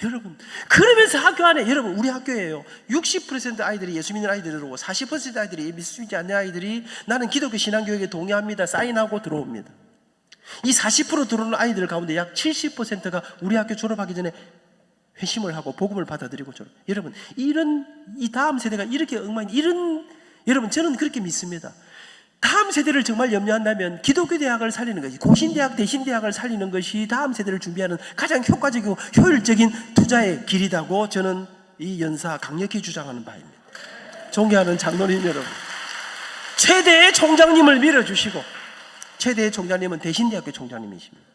여러분, 그러면서 학교 안에, 여러분 우리 학교에요 60% 아이들이 예수 믿는 아이들이 들어오고 40% 아이들이 믿지 않는 아이들이 나는 기독교 신앙교육에 동의합니다 사인하고 들어옵니다. 이 40% 들어오는 아이들 가운데 약 70%가 우리 학교 졸업하기 전에 회심을 하고 복음을 받아들이고 졸업. 여러분 이 다음 세대가 이렇게 여러분 저는 그렇게 믿습니다. 다음 세대를 정말 염려한다면 기독교 대학을 살리는 것이, 고신대학, 대신대학을 살리는 것이 다음 세대를 준비하는 가장 효과적이고 효율적인 투자의 길이라고 저는 이 연사 강력히 주장하는 바입니다. 존경하는 장로님 여러분, 최대의 총장님을 밀어주시고 최대 총장님은 대신대학교 총장님이십니다.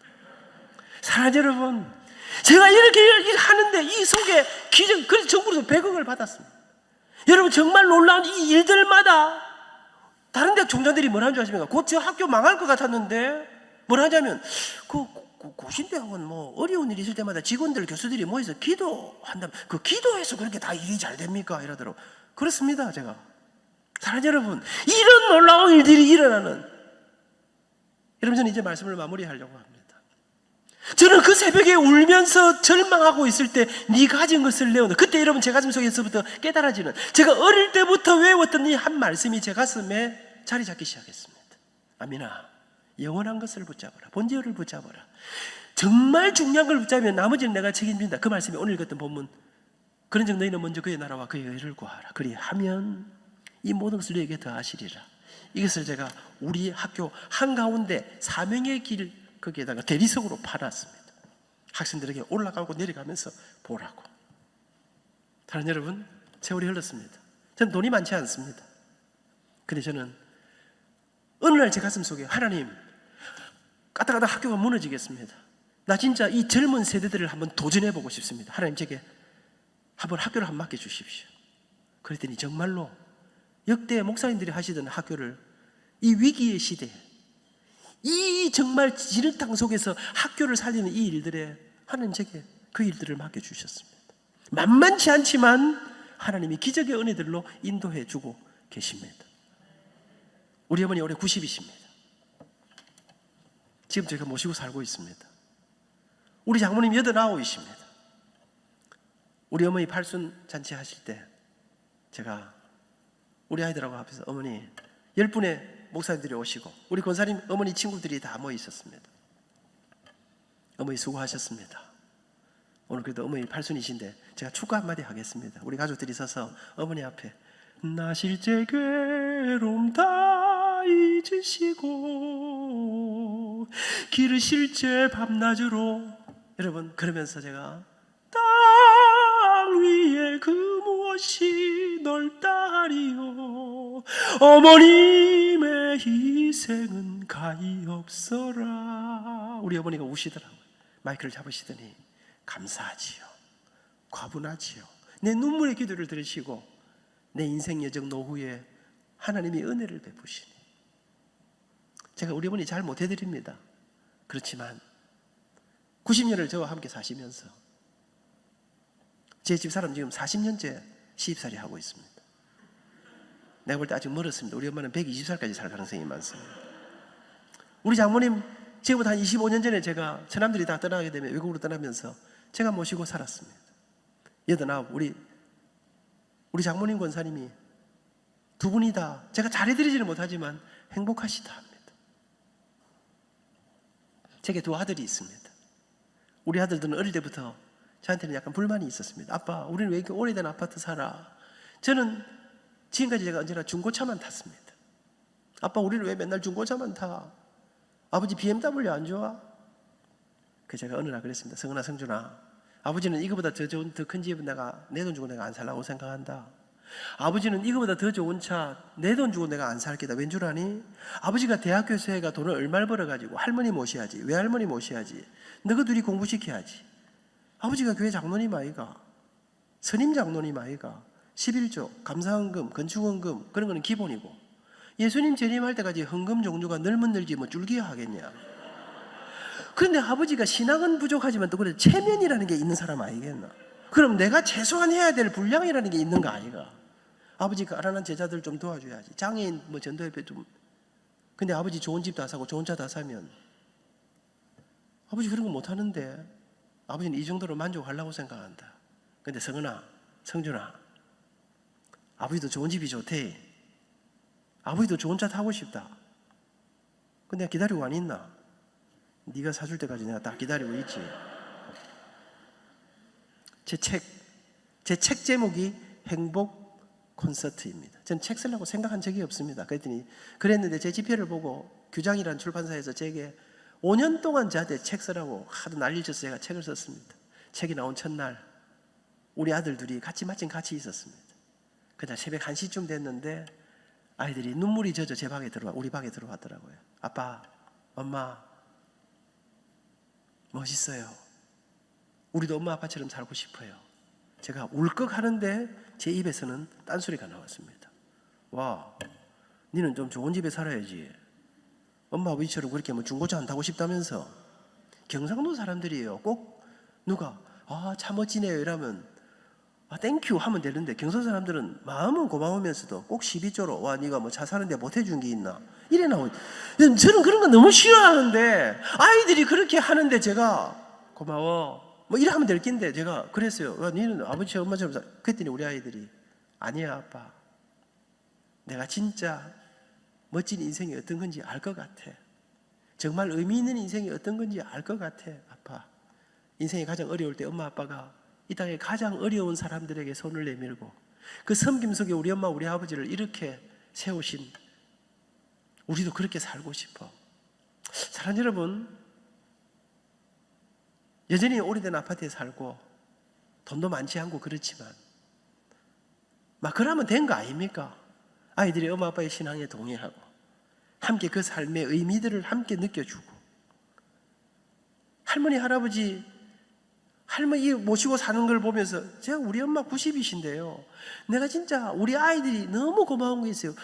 사랑하는 여러분, 제가 이렇게 하는데 이 속에 기적, 그래서 정부에서 100억을 받았습니다. 여러분, 정말 놀라운 이 일들마다 다른 대학 총장들이 뭐라는 줄 아십니까? 곧 저 학교 망할 것 같았는데 뭐라 하냐면 고신대학은 뭐 어려운 일이 있을 때마다 직원들, 교수들이 모여서 기도한다면 그 기도해서 그렇게 다 일이 잘 됩니까? 이러더라고. 그렇습니다. 제가 사랑하는 여러분, 이런 놀라운 일들이 일어나는, 여러분, 저는 이제 말씀을 마무리하려고 합니다. 저는 그 새벽에 울면서 절망하고 있을 때 네 가진 것을 내어놓아, 그때 여러분 제 가슴 속에서부터 깨달아지는, 제가 어릴 때부터 외웠던 이 한 말씀이 제 가슴에 자리 잡기 시작했습니다. 아미나, 영원한 것을 붙잡아라. 본질을 붙잡아라. 정말 중요한 걸 붙잡으면 나머지는 내가 책임진다. 그 말씀이 오늘 읽었던 본문. 그런즉 너희는 먼저 그의 나라와 그의 의를 구하라. 그리하면 이 모든 것을 너희에게 더하시리라. 이것을 제가 우리 학교 한가운데 사명의 길 거기에다가 대리석으로 파놨습니다. 학생들에게 올라가고 내려가면서 보라고. 다른 여러분, 세월이 흘렀습니다. 저는 돈이 많지 않습니다. 근데 저는 어느 날 제 가슴 속에 하나님, 가다가다 학교가 무너지겠습니다. 나 진짜 이 젊은 세대들을 한번 도전해보고 싶습니다. 하나님, 제게 한번 학교를 한번 맡겨주십시오. 그랬더니 정말로 역대 목사님들이 하시던 학교를 이 위기의 시대에, 이 정말 진흙탕 속에서 학교를 살리는 이 일들에 하나님 제게 그 일들을 맡겨주셨습니다. 만만치 않지만 하나님이 기적의 은혜들로 인도해 주고 계십니다. 우리 어머니 올해 90이십니다. 지금 제가 모시고 살고 있습니다. 우리 장모님 89이십니다. 우리 어머니 팔순 잔치 하실 때 제가 우리 아이들하고 앞에서 어머니 10분의 목사님들이 오시고 우리 권사님 어머니 친구들이 다 모여 있었습니다. 어머니 수고하셨습니다. 오늘 그래도 어머니 팔순이신데 제가 축가 한마디 하겠습니다. 우리 가족들이 서서 어머니 앞에 나 실제 괴로움 다 잊으시고 기르실 제 밤낮으로, 여러분, 그러면서 제가 땅 위에 그 무엇이 넓다리요 어머님의 희생은 가히 없어라. 우리 어머니가 우시더라고요. 마이크를 잡으시더니 감사하지요, 과분하지요, 내 눈물의 기도를 들으시고 내 인생 여정 노후에 하나님이 은혜를 베푸시니 제가 우리 어머니 잘 못해드립니다. 그렇지만 90년을 저와 함께 사시면서 제 집사람 지금 40년째 시집살이 하고 있습니다. 내가 볼 때 아직 멀었습니다. 우리 엄마는 120살까지 살 가능성이 많습니다. 우리 장모님 지금부터 한 25년 전에 제가 처남들이 다 떠나게 되면 외국으로 떠나면서 제가 모시고 살았습니다. 89, 우리 장모님 권사님이 두 분이 다 제가 잘해드리지는 못하지만 행복하시다 합니다. 제게 두 아들이 있습니다. 우리 아들들은 어릴 때부터 저한테는 약간 불만이 있었습니다. 아빠, 우리는 왜 이렇게 오래된 아파트 살아? 저는 지금까지 제가 언제나 중고차만 탔습니다. 아빠, 우리는 왜 맨날 중고차만 타? 아버지 BMW 안 좋아? 그래서 제가 어느 날 그랬습니다. 성은아, 성준아, 아버지는 이거보다 더 좋은 더 큰 집은 내가 내 돈 주고 내가 안 살라고 생각한다. 아버지는 이거보다 더 좋은 차 내 돈 주고 내가 안 살 게다. 왠 줄 아니? 아버지가 대학교에서 돈을 얼마를 벌어가지고 할머니 모셔야지, 외할머니 모셔야지, 너희 둘이 공부시켜야지. 아버지가 교회 장로님 아이가, 선임 장로님 아이가, 11조, 감사헌금, 건축헌금 그런 거는 기본이고 예수님 재림할 때까지 헌금 종류가 늘면 늘지 뭐 줄기야 하겠냐. 그런데 아버지가 신앙은 부족하지만 또 그래도 체면이라는 게 있는 사람 아니겠나. 그럼 내가 최소한 해야 될 분량이라는 게 있는 거 아이가. 아버지가 가난한 제자들 좀 도와줘야지, 장애인 뭐 전도협회 좀. 근데 아버지 좋은 집 다 사고 좋은 차 다 사면 아버지 그런 거 못하는데 아버지는 이 정도로 만족하려고 생각한다. 근데 성은아, 성준아, 아버지도 좋은 집이 좋대. 아버지도 좋은 차 타고 싶다. 근데 내가 기다리고 안 있나? 네가 사줄 때까지 내가 딱 기다리고 있지. 제 책 제목이 행복 콘서트입니다. 저는 책 쓰려고 생각한 적이 없습니다. 그랬는데 제 지표를 보고 규장이라는 출판사에서 제게 5년 동안 저한테 책 쓰라고 하도 난리를 쳐서 제가 책을 썼습니다. 책이 나온 첫날 우리 아들 둘이 마침 같이 있었습니다. 그날 새벽 1시쯤 됐는데 아이들이 눈물이 젖어 우리 방에 들어왔더라고요. 아빠, 엄마 멋있어요. 우리도 엄마 아빠처럼 살고 싶어요. 제가 울컥 하는데 제 입에서는 딴소리가 나왔습니다. 와, 니는 좀 좋은 집에 살아야지. 엄마 아버지처럼 그렇게 뭐 중고차 안 타고 싶다면서. 경상도 사람들이에요. 꼭 누가 차 멋지네요 이러면 땡큐 하면 되는데, 경상도 사람들은 마음은 고마우면서도 꼭 시비조로 와 니가 뭐 차 사는데 못 해준 게 있나 이래 나오죠. 저는 그런 거 너무 싫어하는데 아이들이 그렇게 하는데 제가 고마워 뭐 이래 하면 될 낀데, 제가 그랬어요. 와, 니는 아버지 엄마처럼 그랬더니 우리 아이들이 아니야 아빠, 내가 진짜 멋진 인생이 어떤 건지 알 것 같아. 정말 의미 있는 인생이 어떤 건지 알 것 같아 아빠. 인생이 가장 어려울 때 엄마 아빠가 이 땅에 가장 어려운 사람들에게 손을 내밀고 그 섬김 속에 우리 엄마 우리 아버지를 이렇게 세우신, 우리도 그렇게 살고 싶어. 사랑하는 여러분, 여전히 오래된 아파트에 살고 돈도 많지 않고 그렇지만 막 그러면 된 거 아닙니까? 아이들이 엄마 아빠의 신앙에 동의하고 함께 그 삶의 의미들을 함께 느껴주고, 할머니 할아버지 할머니 모시고 사는 걸 보면서 제가 우리 엄마 90이신데요 내가 진짜 우리 아이들이 너무 고마운 게 있어요.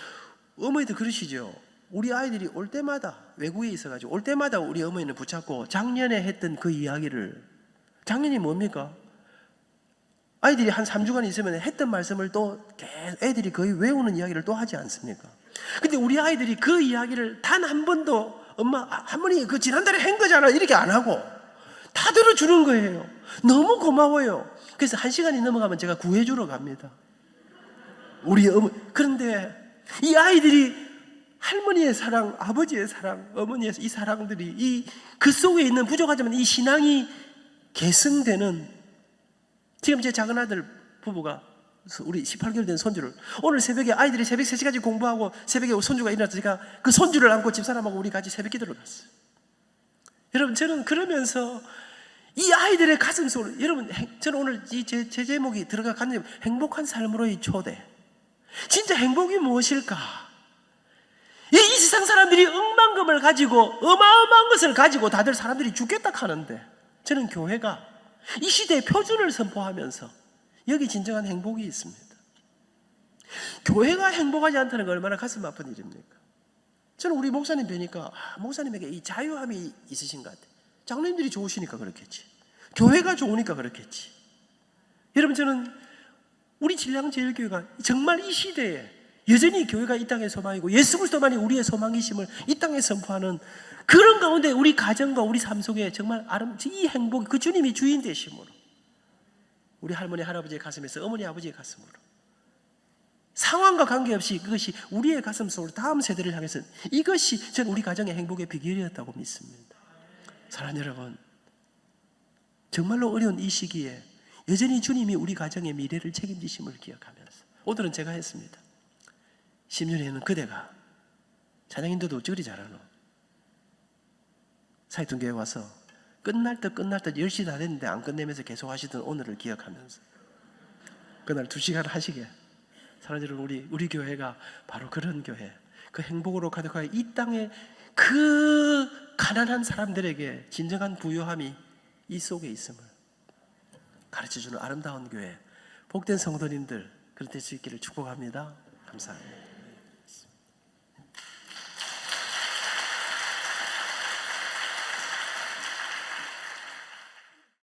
어머니도 그러시죠. 우리 아이들이 올 때마다 외국에 있어가지고 올 때마다 우리 어머니는 붙잡고 작년에 했던 그 이야기를, 작년이 뭡니까? 아이들이 한 3주간 있으면 했던 말씀을 또 애들이 거의 외우는 이야기를 또 하지 않습니까? 근데 우리 아이들이 그 이야기를 단 한 번도 엄마 할머니 그 지난달에 한 거잖아 이렇게 안 하고 다 들어주는 거예요. 너무 고마워요. 그래서 1시간이 넘어가면 제가 구해주러 갑니다. 우리 어머니. 그런데 이 아이들이 할머니의 사랑, 아버지의 사랑, 어머니의 이 사랑들이 그 속에 있는 부족하지만 이 신앙이 계승되는, 지금 제 작은 아들 부부가 우리 18개월 된 손주를 오늘 새벽에 아이들이 새벽 3시까지 공부하고 새벽에 손주가 일어나서 제가 그 손주를 안고 집사람하고 우리 같이 새벽 기도를 갔어요. 여러분, 저는 그러면서 이 아이들의 가슴 속으로, 여러분, 저는 오늘 제 제목이 들어가 갔는데 행복한 삶으로의 초대. 진짜 행복이 무엇일까? 이 세상 사람들이 억만금을 가지고 어마어마한 것을 가지고 다들 사람들이 죽겠다 하는데, 저는 교회가 이 시대의 표준을 선포하면서 여기 진정한 행복이 있습니다. 교회가 행복하지 않다는 건 얼마나 가슴 아픈 일입니까? 저는 우리 목사님 뵈니까 목사님에게 이 자유함이 있으신 것 같아요. 장로님들이 좋으시니까 그렇겠지. 교회가 좋으니까 그렇겠지. 여러분, 저는 우리 진량제일교회가 정말 이 시대에 여전히 교회가 이 땅의 소망이고 예수 그리스도만이 우리의 소망이심을 이 땅에 선포하는 그런 가운데 우리 가정과 우리 삶 속에 정말 이 행복, 그 주님이 주인 되심으로 우리 할머니 할아버지의 가슴에서 어머니 아버지의 가슴으로 상황과 관계없이 그것이 우리의 가슴 속으로 다음 세대를 향해서 이것이 저는 우리 가정의 행복의 비결이었다고 믿습니다. 사랑하는 여러분, 정말로 어려운 이 시기에 여전히 주님이 우리 가정의 미래를 책임지심을 기억하면서 오늘은 제가 했습니다. 10년에는 그대가 찬양인도도 어찌 잘하노? 사이통교회 와서 끝날 듯 10시 다 됐는데 안 끝내면서 계속 하시던 오늘을 기억하면서 그날 2시간 하시게. 사랑하는 여러분, 우리 교회가 바로 그런 교회, 그 행복으로 가득한 이 땅에 그 가난한 사람들에게 진정한 부요함이 이 속에 있음을 가르쳐주는 아름다운 교회, 복된 성도님들 그런 될 수 있기를 축복합니다. 감사합니다.